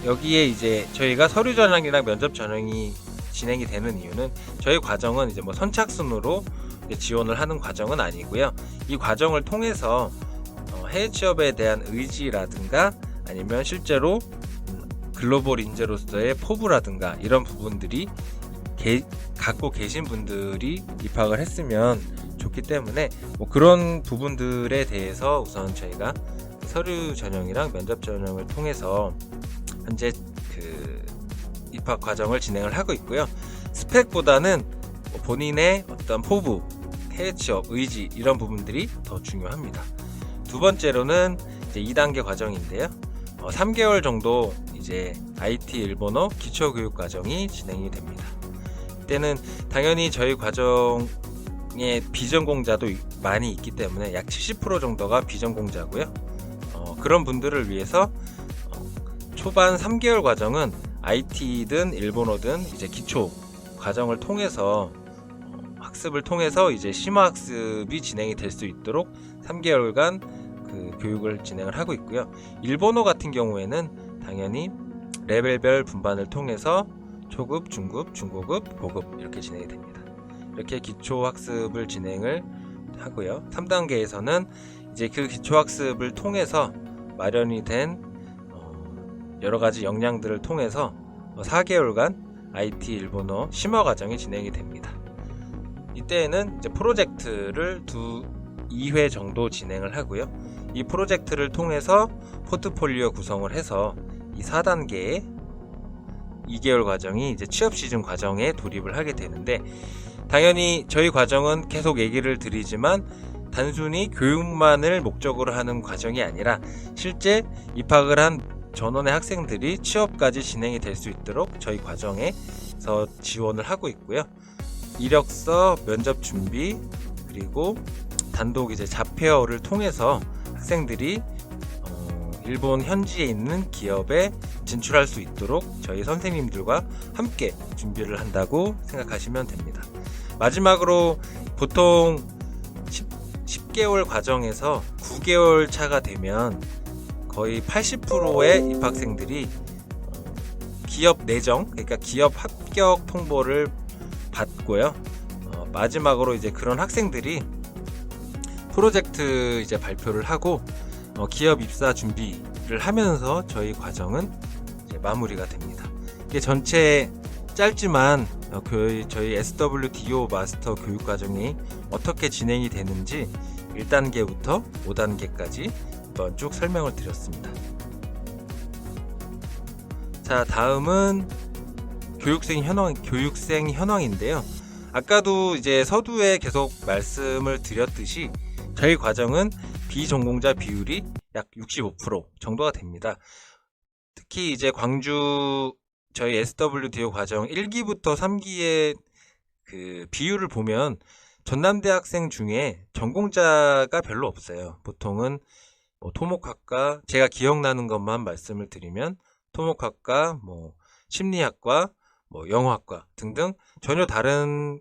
여기에 이제 저희가 서류 전형이랑 면접 전형이 진행이 되는 이유는 저희 과정은 이제 뭐 선착순으로 지원을 하는 과정은 아니고요. 이 과정을 통해서 해외 취업에 대한 의지라든가 아니면 실제로 글로벌 인재로서의 포부라든가 이런 부분들이 갖고 계신 분들이 입학을 했으면 좋기 때문에 뭐 그런 부분들에 대해서 우선 저희가 서류 전형이랑 면접 전형을 통해서 현재 그 입학 과정을 진행을 하고 있고요. 스펙보다는 본인의 어떤 포부, 해외 취업, 의지 이런 부분들이 더 중요합니다. 두 번째로는 이제 2단계 과정인데요. 3개월 정도 이제 IT 일본어 기초교육 과정이 진행이 됩니다. 이때는 당연히 저희 과정에 비전공자도 많이 있기 때문에 약 70% 정도가 비전공자고요. 그런 분들을 위해서 초반 3개월 과정은 IT든 일본어든 이제 기초 과정을 통해서 학습을 통해서 이제 심화 학습이 진행이 될 수 있도록 3개월간 그 교육을 진행을 하고 있고요. 일본어 같은 경우에는 당연히 레벨별 분반을 통해서 초급, 중급, 중고급, 고급 이렇게 진행이 됩니다. 이렇게 기초 학습을 진행을 하고요. 3단계에서는 이제 그 기초 학습을 통해서 마련이 된 여러 가지 역량들을 통해서 4개월간 IT 일본어 심화 과정이 진행이 됩니다. 이때에는 이제 프로젝트를 2회 정도 진행을 하고요. 이 프로젝트를 통해서 포트폴리오 구성을 해서 이 4단계의 2개월 과정이 이제 취업 시즌 과정에 돌입을 하게 되는데, 당연히 저희 과정은 계속 얘기를 드리지만 단순히 교육만을 목적으로 하는 과정이 아니라 실제 입학을 한 전원의 학생들이 취업까지 진행이 될 수 있도록 저희 과정에서 지원을 하고 있고요. 이력서, 면접 준비, 그리고 단독 이제 자페어를 통해서 학생들이 일본 현지에 있는 기업에 진출할 수 있도록 저희 선생님들과 함께 준비를 한다고 생각하시면 됩니다. 마지막으로 보통 10개월 과정에서 9개월 차가 되면 거의 80%의 입학생들이 기업 내정, 그러니까 기업 합격 통보를 받고요. 마지막으로 이제 그런 학생들이 프로젝트 이제 발표를 하고 기업 입사 준비를 하면서 저희 과정은 이제 마무리가 됩니다. 이게 전체 짧지만 저희 SWDO 마스터 교육 과정이 어떻게 진행이 되는지 1단계부터 5단계까지 한번 쭉 설명을 드렸습니다. 자, 다음은 교육생 현황인데요. 아까도 이제 서두에 계속 말씀을 드렸듯이 저희 과정은 비전공자 비율이 약 65% 정도가 됩니다. 특히 이제 광주 저희 SWDO 과정 1기부터 3기의 그 비율을 보면 전남대학생 중에 전공자가 별로 없어요. 보통은 토목학과, 제가 기억나는 것만 말씀을 드리면 토목학과, 심리학과, 영어학과 등등 전혀 다른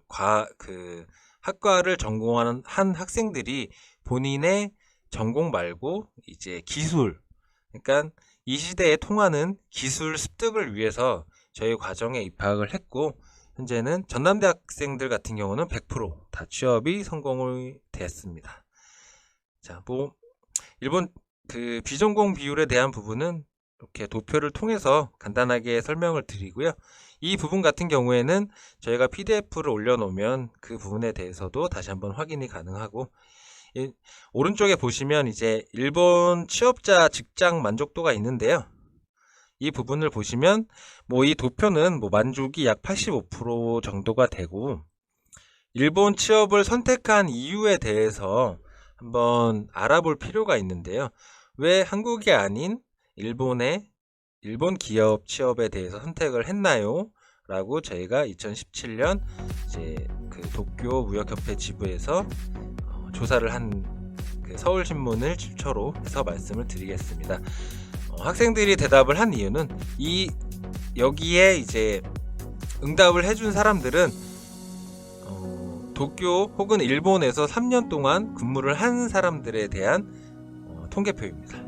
학과를 전공하는 한 학생들이 본인의 전공 말고 이제 기술, 그러니까 이 시대에 통하는 기술 습득을 위해서 저희 과정에 입학을 했고, 현재는 전남대 학생들 같은 경우는 100% 취업이 성공을 됐습니다. 자, 일본 그 비전공 비율에 대한 부분은 이렇게 도표를 통해서 간단하게 설명을 드리고요. 이 부분 같은 경우에는 저희가 PDF를 올려놓으면 그 부분에 대해서도 다시 한번 확인이 가능하고, 오른쪽에 보시면 이제 일본 취업자 직장 만족도가 있는데요. 이 부분을 보시면 이 도표는 만족이 약 85% 정도가 되고, 일본 취업을 선택한 이유에 대해서 한번 알아볼 필요가 있는데요. 왜 한국이 아닌 일본 기업 취업에 대해서 선택을 했나요? 라고 저희가 2017년 이제 그 도쿄 무역협회 지부에서 조사를 한 그 서울신문을 출처로 해서 말씀을 드리겠습니다. 학생들이 대답을 한 이유는 여기에 이제 응답을 해준 사람들은 도쿄 혹은 일본에서 3년 동안 근무를 한 사람들에 대한 통계표입니다.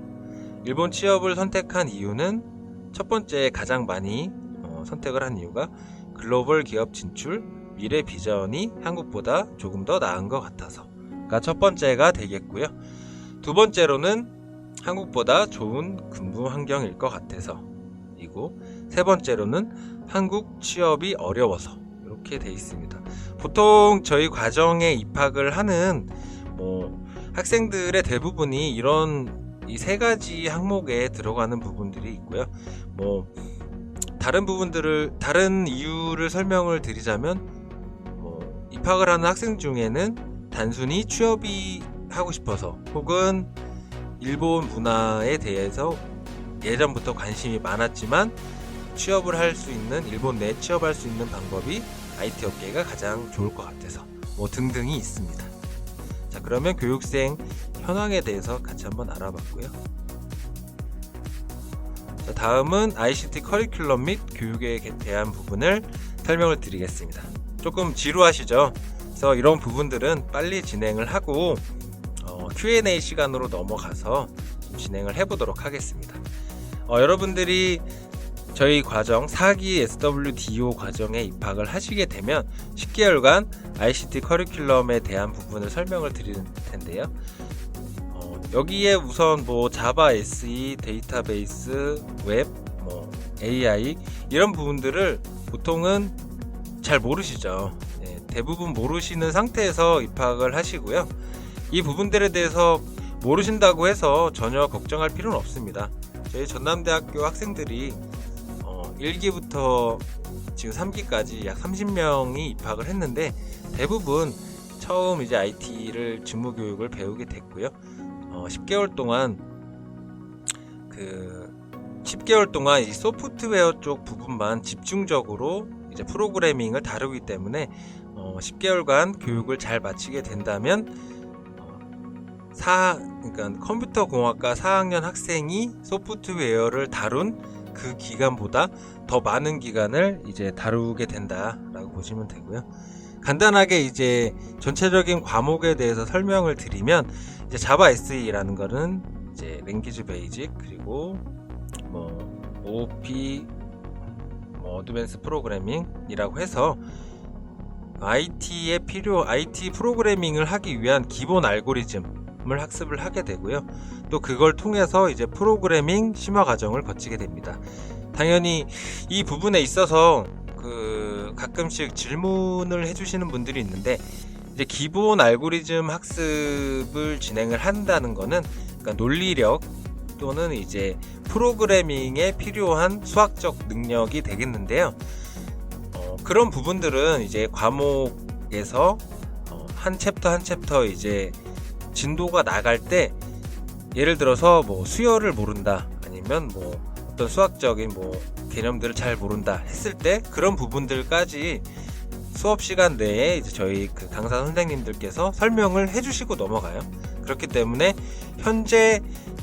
일본 취업을 선택한 이유는 첫 번째 가장 많이 선택을 한 이유가 글로벌 기업 진출, 미래 비전이 한국보다 조금 더 나은 것 같아서가 첫 번째가 되겠고요. 두 번째로는 한국보다 좋은 근무 환경일 것 같아서 이고, 세 번째로는 한국 취업이 어려워서 이렇게 돼 있습니다. 보통 저희 과정에 입학을 하는 학생들의 대부분이 이런 이 세 가지 항목에 들어가는 부분들이 있고요. 다른 이유를 설명을 드리자면 입학을 하는 학생 중에는 단순히 취업이 하고 싶어서, 혹은 일본 문화에 대해서 예전부터 관심이 많았지만 취업을 할 수 있는, 일본 내 취업할 수 있는 방법이 IT 업계가 가장 좋을 것 같아서 등등이 있습니다. 자, 그러면 교육생 현황에 대해서 같이 한번 알아봤고요. 자, 다음은 ICT 커리큘럼 및 교육에 대한 부분을 설명을 드리겠습니다. 조금 지루하시죠? 그래서 이런 부분들은 빨리 진행을 하고 Q&A 시간으로 넘어가서 좀 진행을 해보도록 하겠습니다. 여러분들이 저희 과정 4기 SWDO 과정에 입학을 하시게 되면 10개월간 ICT 커리큘럼에 대한 부분을 설명을 드릴 텐데요. 여기에 우선 자바 SE, 데이터베이스, 웹, AI 이런 부분들을 보통은 잘 모르시죠. 대부분 모르시는 상태에서 입학을 하시고요. 이 부분들에 대해서 모르신다고 해서 전혀 걱정할 필요는 없습니다. 저희 전남대학교 학생들이 1기부터 지금 3기까지 약 30명이 입학을 했는데, 대부분 처음 이제 IT를 직무교육을 배우게 됐고요. 10개월 동안 이 소프트웨어 쪽 부분만 집중적으로 이제 프로그래밍을 다루기 때문에 10개월간 교육을 잘 마치게 된다면 그러니까 컴퓨터 공학과 4학년 학생이 소프트웨어를 다룬 그 기간보다 더 많은 기간을 이제 다루게 된다라고 보시면 되고요. 간단하게 이제 전체적인 과목에 대해서 설명을 드리면, 이제 자바 SE라는 거는 이제 랭귀지 베이직, 그리고 OOP, 어드밴스 프로그래밍이라고 해서 IT 프로그래밍을 하기 위한 기본 알고리즘을 학습을 하게 되고요. 또 그걸 통해서 이제 프로그래밍 심화 과정을 거치게 됩니다. 당연히 이 부분에 있어서 가끔씩 질문을 해주시는 분들이 있는데, 이제 기본 알고리즘 학습을 진행을 한다는 거는 그러니까 논리력 또는 이제 프로그래밍에 필요한 수학적 능력이 되겠는데요. 그런 부분들은 이제 과목에서 한 챕터 이제 진도가 나갈 때, 예를 들어서 뭐 수열을 모른다, 아니면 뭐 어떤 수학적인 뭐 개념들을 잘 모른다 했을 때, 그런 부분들까지 수업 시간 내에 이제 저희 그 강사 선생님들께서 설명을 해주시고 넘어가요. 그렇기 때문에 현재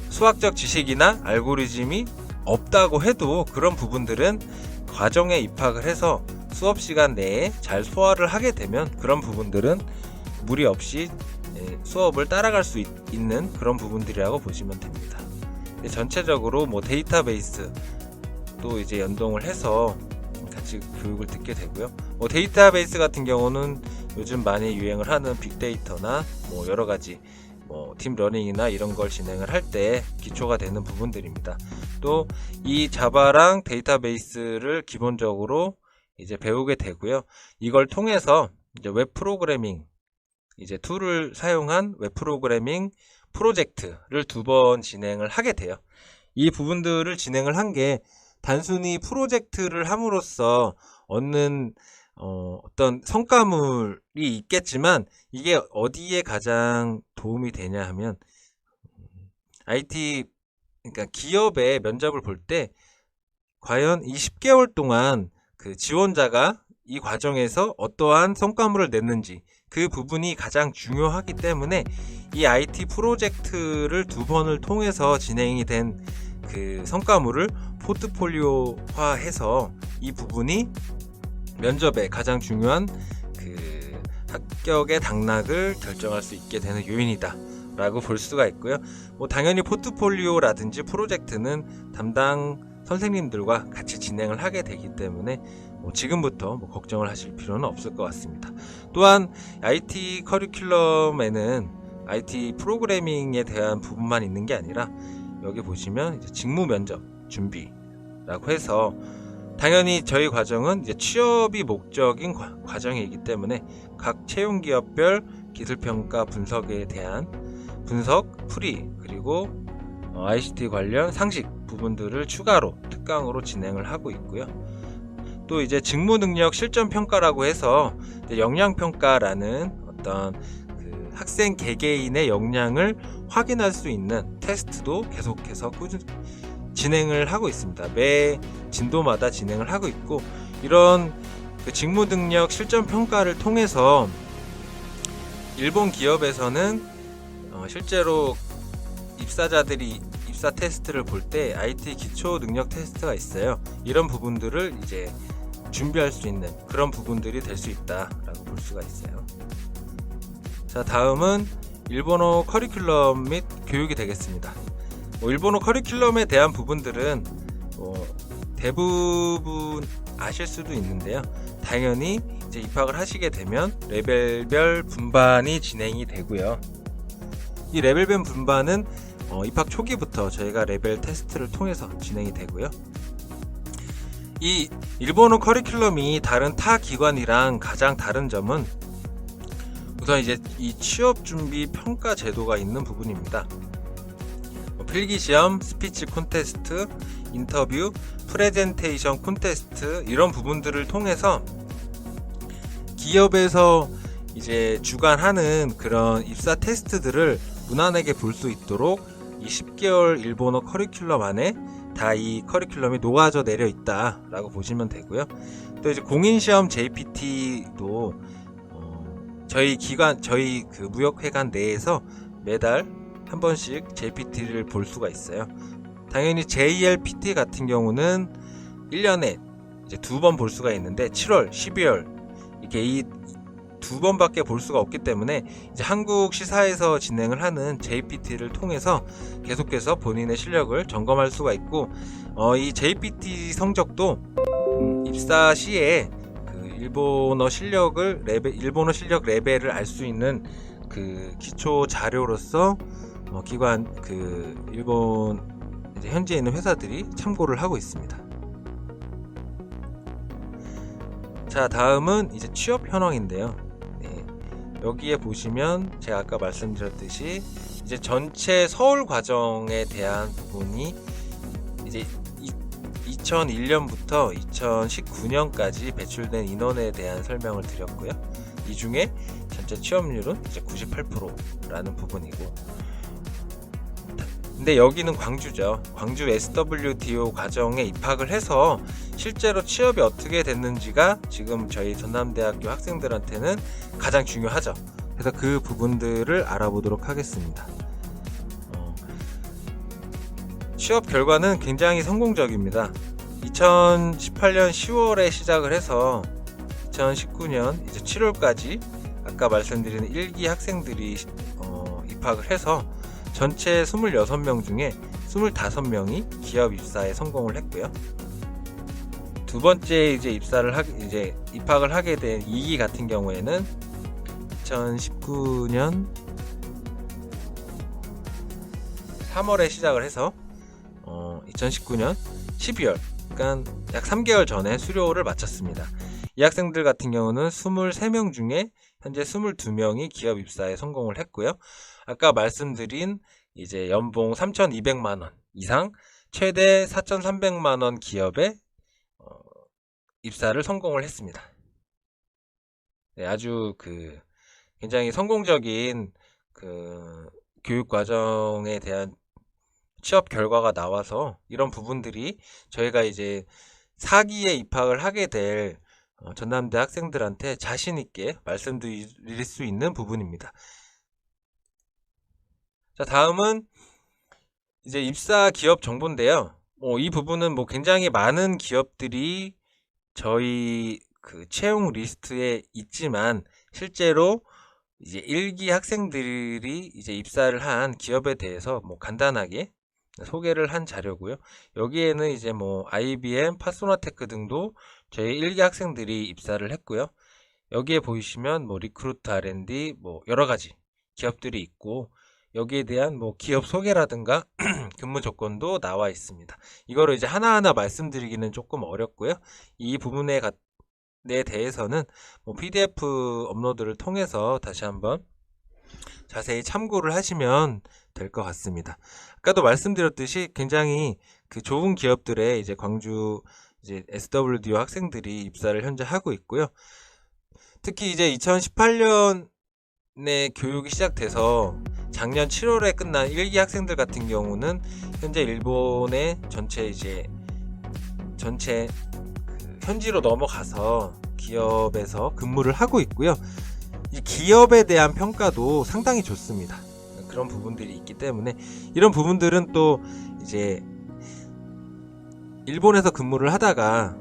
수학적 지식이나 알고리즘이 없다고 해도 그런 부분들은 과정에 입학을 해서 수업 시간 내에 잘 소화를 하게 되면 그런 부분들은 무리 없이 수업을 따라갈 수 있는 그런 부분들이라고 보시면 됩니다. 전체적으로 뭐 데이터베이스 또 이제 연동을 해서 같이 교육을 듣게 되고요. 뭐 데이터베이스 같은 경우는 요즘 많이 유행을 하는 빅데이터나 뭐 여러 가지 뭐 딥러닝이나 이런 걸 진행을 할 때 기초가 되는 부분들입니다. 또 이 자바랑 데이터베이스를 기본적으로 이제 배우게 되고요. 이걸 통해서 이제 웹 프로그래밍 이제 툴을 사용한 웹 프로그래밍 프로젝트를 2번 진행을 하게 돼요. 이 부분들을 진행을 한 게 단순히 프로젝트를 함으로써 얻는 어떤 성과물이 있겠지만, 이게 어디에 가장 도움이 되냐 하면 IT 그러니까 기업의 면접을 볼 때 과연 이 10개월 동안 그 지원자가 이 과정에서 어떠한 성과물을 냈는지, 그 부분이 가장 중요하기 때문에 이 IT 프로젝트를 2번을 통해서 진행이 된 그 성과물을 포트폴리오화해서 이 부분이 면접에 가장 중요한 그 합격의 당락을 결정할 수 있게 되는 요인이다 라고 볼 수가 있고요. 뭐 당연히 포트폴리오라든지 프로젝트는 담당 선생님들과 같이 진행을 하게 되기 때문에 뭐 지금부터 뭐 걱정을 하실 필요는 없을 것 같습니다. 또한 IT 커리큘럼에는 IT 프로그래밍에 대한 부분만 있는 게 아니라, 여기 보시면 이제 직무 면접 준비라고 해서, 당연히 저희 과정은 이제 취업이 목적인 과정이기 때문에 각 채용 기업별 기술평가 분석에 대한 분석, 풀이, 그리고 ICT 관련 상식 부분들을 추가로 특강으로 진행을 하고 있고요. 또 이제 직무 능력 실전 평가라고 해서 역량 평가라는 어떤 그 학생 개개인의 역량을 확인할 수 있는 테스트도 계속해서 꾸준히 진행을 하고 있습니다. 매 진도마다 진행을 하고 있고, 이런 그 직무 능력 실전 평가를 통해서 일본 기업에서는 실제로 입사자들이 입사 테스트를 볼 때 IT 기초 능력 테스트가 있어요. 이런 부분들을 이제 준비할 수 있는 그런 부분들이 될 수 있다라고 볼 수가 있어요. 자, 다음은 일본어 커리큘럼 및 교육이 되겠습니다. 일본어 커리큘럼에 대한 부분들은 대부분 아실 수도 있는데요. 당연히 이제 입학을 하시게 되면 레벨별 분반이 진행이 되고요. 이 레벨별 분반은 입학 초기부터 저희가 레벨 테스트를 통해서 진행이 되고요. 이 일본어 커리큘럼이 다른 타 기관이랑 가장 다른 점은 우선 이제 이 취업 준비 평가 제도가 있는 부분입니다. 필기시험, 스피치 콘테스트, 인터뷰, 프레젠테이션 콘테스트, 이런 부분들을 통해서 기업에서 이제 주관하는 그런 입사 테스트들을 무난하게 볼 수 있도록 이 10개월 일본어 커리큘럼 안에 다 이 커리큘럼이 녹아져 내려 있다라고 보시면 되고요. 또 이제 공인시험 JPT도 저희 그 무역회관 내에서 매달 한 번씩 JPT를 볼 수가 있어요. 당연히 JLPT 같은 경우는 1년에 이제 2번 볼 수가 있는데 7월, 12월 이렇게 이 2번밖에 볼 수가 없기 때문에 이제 한국 시사에서 진행을 하는 JPT를 통해서 계속해서 본인의 실력을 점검할 수가 있고, 이 JPT 성적도 입사 시에 그 일본어 실력 레벨을 알 수 있는 그 기초 자료로서 기관 그 일본 이제 현지에 있는 회사들이 참고를 하고 있습니다. 자, 다음은 이제 취업 현황인데요. 네, 여기에 보시면 제가 아까 말씀드렸듯이 이제 전체 서울 과정에 대한 부분이 이제 2001년부터 2019년까지 배출된 인원에 대한 설명을 드렸고요. 이 중에 전체 취업률은 이제 98%라는 부분이고, 근데 여기는 광주죠. 광주 SWDO 과정에 입학을 해서 실제로 취업이 어떻게 됐는지가 지금 저희 전남대학교 학생들한테는 가장 중요하죠. 그래서 그 부분들을 알아보도록 하겠습니다. 취업 결과는 굉장히 성공적입니다. 2018년 10월에 시작을 해서 2019년 이제 7월까지 아까 말씀드린 1기 학생들이 입학을 해서 전체 26명 중에 25명이 기업 입사에 성공을 했고요. 두 번째 이제 입학을 하게 된 2기 같은 경우에는 2019년 3월에 시작을 해서 2019년 12월, 그러니까 약 3개월 전에 수료를 마쳤습니다. 이 학생들 같은 경우는 23명 중에 현재 22명이 기업 입사에 성공을 했고요. 아까 말씀드린 이제 연봉 3,200만 원 이상 최대 4,300만 원 기업에 입사를 성공을 했습니다. 네, 아주 굉장히 성공적인 교육 과정에 대한 취업 결과가 나와서 이런 부분들이 저희가 이제 4기에 입학을 하게 될 전남대 학생들한테 자신 있게 말씀드릴 수 있는 부분입니다. 자, 다음은 이제 입사 기업 정보인데요. 이 부분은 굉장히 많은 기업들이 저희 채용 리스트에 있지만 실제로 이제 1기 학생들이 이제 입사를 한 기업에 대해서 간단하게 소개를 한 자료고요. 여기에는 이제 IBM, 파소나테크 등도 저희 1기 학생들이 입사를 했고요. 여기에 보이시면 리크루트 R&D 여러 가지 기업들이 있고, 여기에 대한 기업 소개라든가 근무 조건도 나와 있습니다. 이거를 이제 하나하나 말씀드리기는 조금 어렵고요. 이 부분에 대해서는 PDF 업로드를 통해서 다시 한번 자세히 참고를 하시면 될 것 같습니다. 아까도 말씀드렸듯이 굉장히 좋은 기업들의 이제 광주 이제 SWDO 학생들이 입사를 현재 하고 있고요. 특히 이제 2018년에 교육이 시작돼서 작년 7월에 끝난 1기 학생들 같은 경우는 현재 일본의 전체 현지로 넘어가서 기업에서 근무를 하고 있고요. 이 기업에 대한 평가도 상당히 좋습니다. 그런 부분들이 있기 때문에 이런 부분들은 또 이제 일본에서 근무를 하다가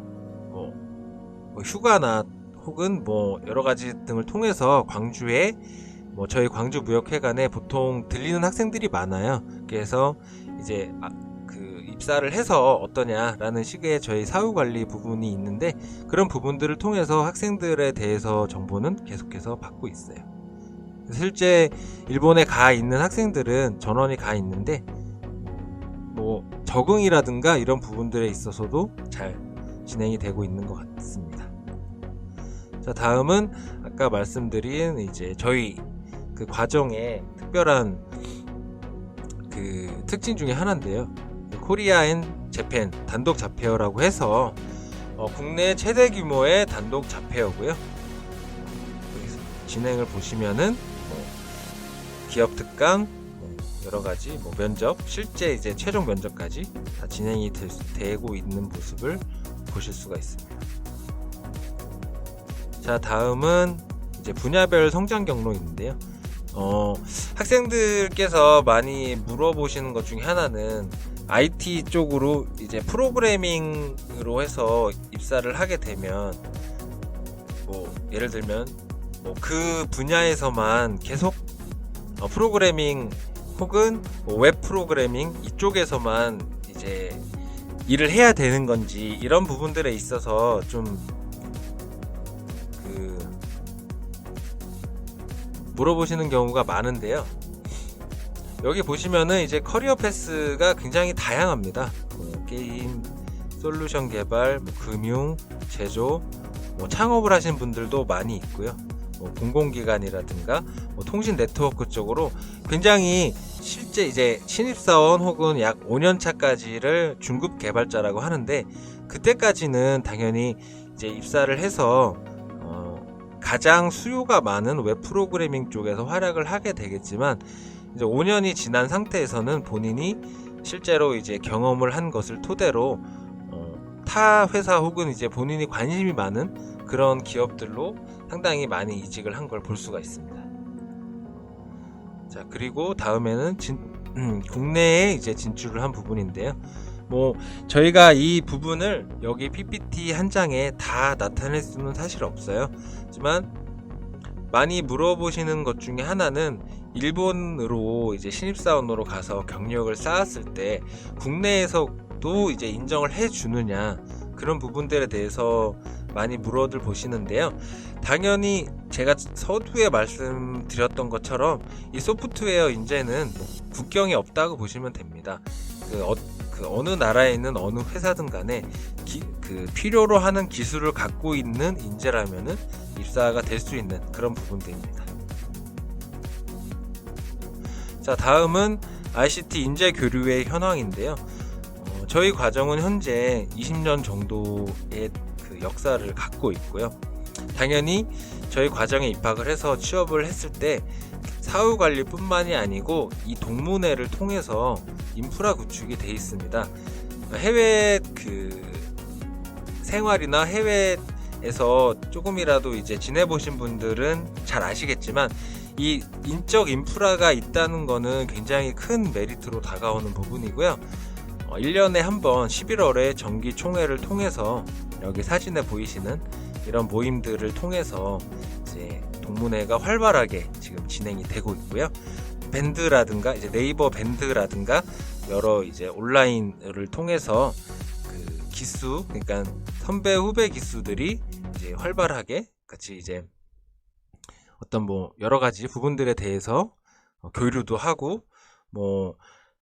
휴가나 혹은 여러 가지 등을 통해서 광주에 저희 광주무역회관에 보통 들리는 학생들이 많아요. 그래서 이제 입사를 해서 어떠냐라는 식의 저희 사후관리 부분이 있는데, 그런 부분들을 통해서 학생들에 대해서 정보는 계속해서 받고 있어요. 실제 일본에 가 있는 학생들은 전원이 가 있는데 적응이라든가 이런 부분들에 있어서도 잘 진행이 되고 있는 것 같습니다. 자, 다음은 아까 말씀드린 이제 저희 과정의 특별한 특징 중에 하나인데요. 코리아 앤 재팬 단독 잡페어라고 해서 국내 최대 규모의 단독 잡페어고요. 진행을 보시면은 기업 특강, 여러 가지 면접, 실제 이제 최종 면접까지 다 진행이 되고 있는 모습을 보실 수가 있습니다. 자, 다음은 이제 분야별 성장 경로인데요. 학생들께서 많이 물어보시는 것 중에 하나는 IT 쪽으로 이제 프로그래밍으로 해서 입사를 하게 되면 예를 들면 그 분야에서만 계속 프로그래밍 혹은 웹 프로그래밍 이쪽에서만 이제 일을 해야 되는 건지 이런 부분들에 있어서 좀 물어보시는 경우가 많은데요. 여기 보시면은 이제 커리어 패스가 굉장히 다양합니다. 게임, 솔루션 개발, 금융, 제조, 창업을 하신 분들도 많이 있고요. 공공기관이라든가 통신 네트워크 쪽으로 굉장히 실제 이제 신입사원 혹은 약 5년 차까지를 중급 개발자라고 하는데, 그때까지는 당연히 이제 입사를 해서 가장 수요가 많은 웹 프로그래밍 쪽에서 활약을 하게 되겠지만, 이제 5년이 지난 상태에서는 본인이 실제로 이제 경험을 한 것을 토대로 타 회사 혹은 이제 본인이 관심이 많은 그런 기업들로 상당히 많이 이직을 한 걸 볼 수가 있습니다. 자, 그리고 다음에는 국내에 이제 진출을 한 부분인데요. 저희가 이 부분을 여기 PPT 한 장에 다 나타낼 수는 사실 없어요. 하지만 많이 물어보시는 것 중에 하나는 일본으로 이제 신입사원으로 가서 경력을 쌓았을 때 국내에서도 이제 인정을 해주느냐, 그런 부분들에 대해서 많이 물어들 보시는데요. 당연히 제가 서두에 말씀드렸던 것처럼 이 소프트웨어 인재는 국경이 없다고 보시면 됩니다. 어느 나라에 있는 어느 회사든 간에 필요로 하는 기술을 갖고 있는 인재라면은 입사가 될 수 있는 그런 부분들입니다. 자, 다음은 ICT 인재 교류의 현황인데요. 저희 과정은 현재 20년 정도의 역사를 갖고 있고요. 당연히 저희 과정에 입학을 해서 취업을 했을 때 사후 관리뿐만이 아니고 이 동문회를 통해서 인프라 구축이 돼 있습니다. 해외 생활이나 해외에서 조금이라도 이제 지내보신 분들은 잘 아시겠지만, 이 인적 인프라가 있다는 거는 굉장히 큰 메리트로 다가오는 부분이고요. 1년에 한 번 11월에 정기 총회를 통해서 여기 사진에 보이시는 이런 모임들을 통해서 이제 동문회가 활발하게 지금 진행이 되고 있고요. 밴드라든가 이제 네이버 밴드라든가 여러 이제 온라인을 통해서 기수, 그러니까 선배 후배 기수들이 이제 활발하게 같이 이제 어떤 여러 가지 부분들에 대해서 교류도 하고,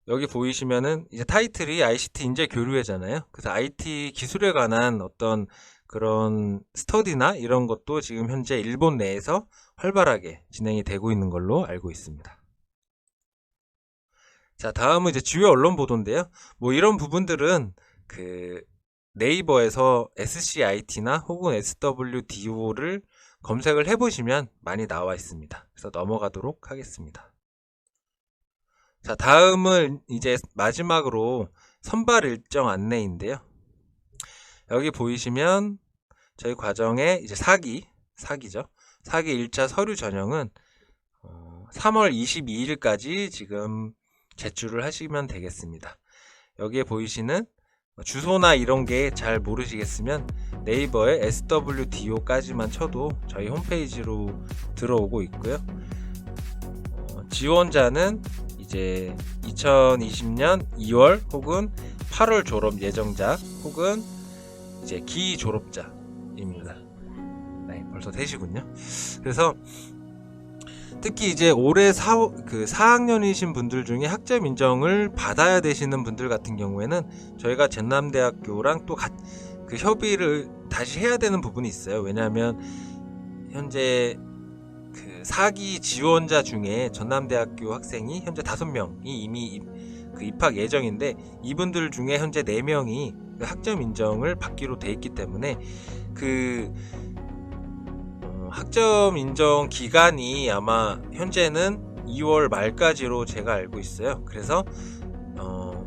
여기 보이시면은 이제 타이틀이 ICT 인재 교류회잖아요. 그래서 IT 기술에 관한 어떤 그런 스터디나 이런 것도 지금 현재 일본 내에서 활발하게 진행이 되고 있는 걸로 알고 있습니다. 자, 다음은 이제 주요 언론 보도인데요. 이런 부분들은 네이버에서 SCIT나 혹은 SWDO를 검색을 해보시면 많이 나와 있습니다. 그래서 넘어가도록 하겠습니다. 자, 다음은 이제 마지막으로 선발 일정 안내인데요. 여기 보이시면 저희 과정의 이제 4기죠. 4기 1차 서류 전형은 3월 22일까지 지금 제출을 하시면 되겠습니다. 여기에 보이시는 주소나 이런 게 잘 모르시겠으면 네이버에 SWDO까지만 쳐도 저희 홈페이지로 들어오고 있고요. 지원자는 이제 2020년 2월 혹은 8월 졸업 예정자 혹은 이제 기졸업자입니다. 네, 벌써 되시군요. 그래서 특히 이제 올해 4학년이신 분들 중에 학점 인정을 받아야 되시는 분들 같은 경우에는 저희가 전남대학교랑 또 협의를 다시 해야 되는 부분이 있어요. 왜냐하면 현재 4기 지원자 중에 전남대학교 학생이 현재 5명이 이미 입학 예정인데, 이분들 중에 현재 4명이 학점 인정을 받기로 돼 있기 때문에 학점 인정 기간이 아마 현재는 2월 말까지로 제가 알고 있어요. 그래서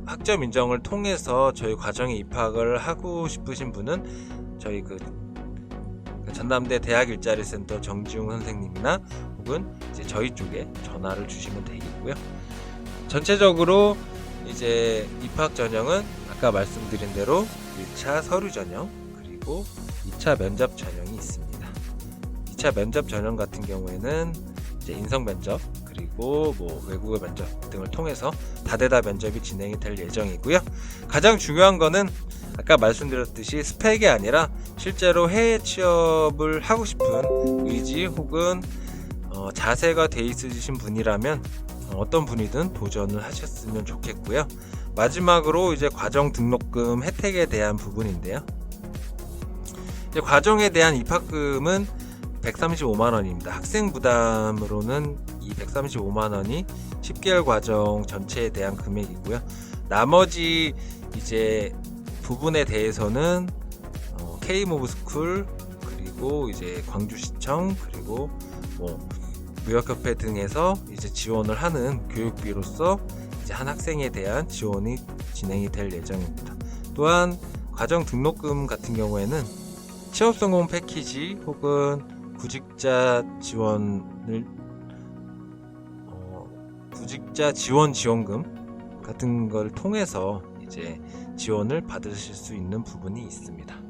학점 인정을 통해서 저희 과정에 입학을 하고 싶으신 분은 저희 전남대 대학 일자리 센터 정지웅 선생님이나 혹은 이제 저희 쪽에 전화를 주시면 되겠고요. 전체적으로 이제 입학 전형은 아까 말씀드린 대로 1차 서류 전형 그리고 2차 면접 전형이 있습니다. 2차 면접 전형 같은 경우에는 이제 인성 면접 그리고 외국어 면접 등을 통해서 다대다 면접이 진행이 될 예정이고요. 가장 중요한 거는 아까 말씀드렸듯이 스펙이 아니라 실제로 해외 취업을 하고 싶은 의지 혹은 자세가 돼 있으신 분이라면 어떤 분이든 도전을 하셨으면 좋겠고요. 마지막으로 이제 과정 등록금 혜택에 대한 부분인데요. 이제 과정에 대한 입학금은 135만 원입니다. 학생 부담으로는 이 135만 원이 10개월 과정 전체에 대한 금액이고요. 나머지 이제 부분에 대해서는 K모브스쿨 그리고 이제 광주시청 그리고 뭐 무역협회 등에서 이제 지원을 하는 교육비로서 이제 한 학생에 대한 지원이 진행이 될 예정입니다. 또한 과정 등록금 같은 경우에는 취업 성공 패키지 혹은 구직자 지원 지원금 같은 걸 통해서 이제 지원을 받으실 수 있는 부분이 있습니다.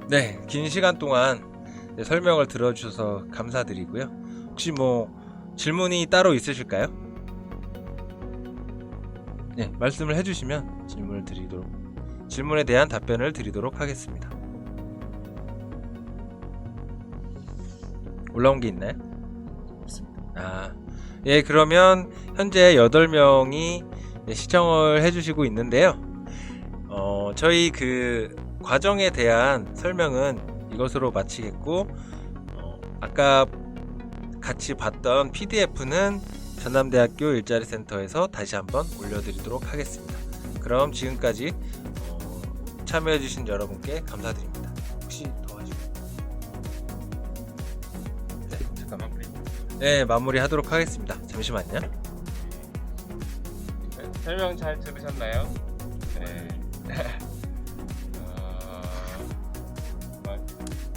네, 긴 시간 동안 설명을 들어주셔서 감사드리고요. 혹시 뭐 질문이 따로 있으실까요? 네, 말씀을 해주시면 질문에 대한 답변을 드리도록 하겠습니다. 올라온 게 있나요? 없습니다. 예, 그러면 현재 8명이 시청을 해주시고 있는데요. 저희 그 과정에 대한 설명은 이것으로 마치겠고, 아까 같이 봤던 PDF는 전남대학교 일자리 센터에서 다시 한번 올려드리도록 하겠습니다. 그럼 지금까지 참여해주신 여러분께 감사드립니다. 혹시 더 하시고? 네, 잠깐만. 네, 마무리하도록 하겠습니다. 잠시만요. 네, 설명 잘 들으셨나요? 네.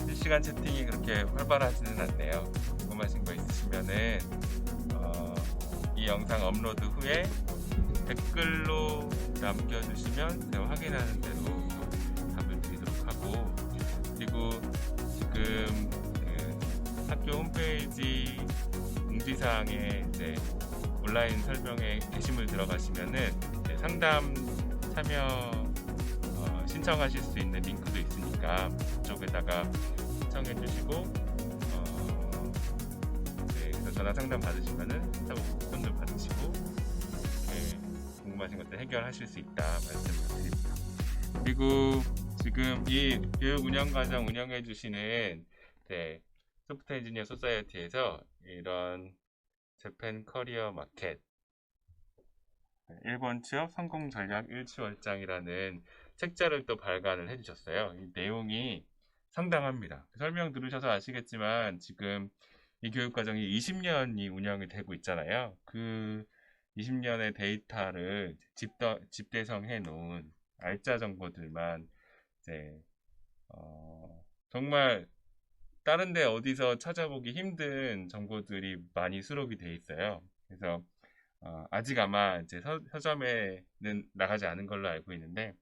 실시간 채팅이 그렇게 활발하지는 않네요. 궁금하신 거 있으시면은 이 영상 업로드 후에 댓글로 남겨주시면 제가 확인하는 대로 답을 드리도록 하고, 그리고 지금 그 학교 홈페이지 공지사항에 이제 온라인 설명에 게시물 들어가시면은 상담 참여 신청하실 수 있는 링크도 있으니까 그쪽에다가 신청해 주시고 그래서 전화 상담 받으시면은 답변도 받으시고 궁금하신 것들 해결하실 수 있다 말씀을 드립니다. 그리고 지금 이 교육 운영 과정 운영해 주시는 소프트 엔지니어 소사이어티에서 이런 재팬 커리어 마켓 일본 취업 성공 전략 일취월장이라는 책자를 또 발간을 해주셨어요. 이 내용이 상당합니다. 설명 들으셔서 아시겠지만 지금 이 교육과정이 20년이 운영이 되고 있잖아요. 그 20년의 데이터를 집대성해 놓은 알짜 정보들만 이제 정말 다른 데 어디서 찾아보기 힘든 정보들이 많이 수록이 돼 있어요. 그래서 아직 아마 이제 서점에는 나가지 않은 걸로 알고 있는데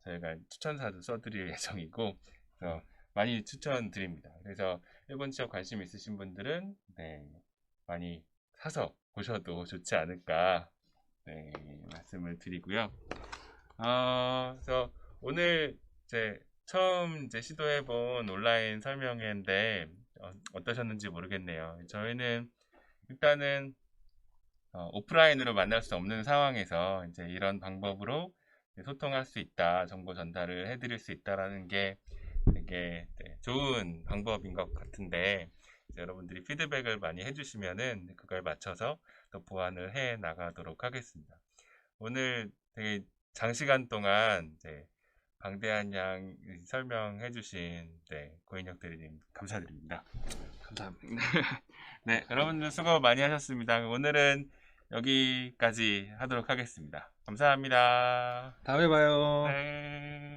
저희가 추천사도 써드릴 예정이고, 그래서 많이 추천드립니다. 그래서 일본 취업 관심 있으신 분들은 많이 사서 보셔도 좋지 않을까 말씀을 드리고요. 그래서 오늘 처음 시도해본 온라인 설명회인데 어떠셨는지 모르겠네요. 저희는 일단은 오프라인으로 만날 수 없는 상황에서 이제 이런 방법으로 소통할 수 있다, 정보 전달을 해드릴 수 있다라는 게 되게 좋은 방법인 것 같은데, 여러분들이 피드백을 많이 해주시면은 그걸 맞춰서 또 보완을 해 나가도록 하겠습니다. 오늘 되게 장시간 동안 방대한 양 설명해주신 고인혁 대리님 감사드립니다. 감사합니다. 네, 여러분들 수고 많이 하셨습니다. 오늘은 여기까지 하도록 하겠습니다. 감사합니다. 다음에 봐요. 네.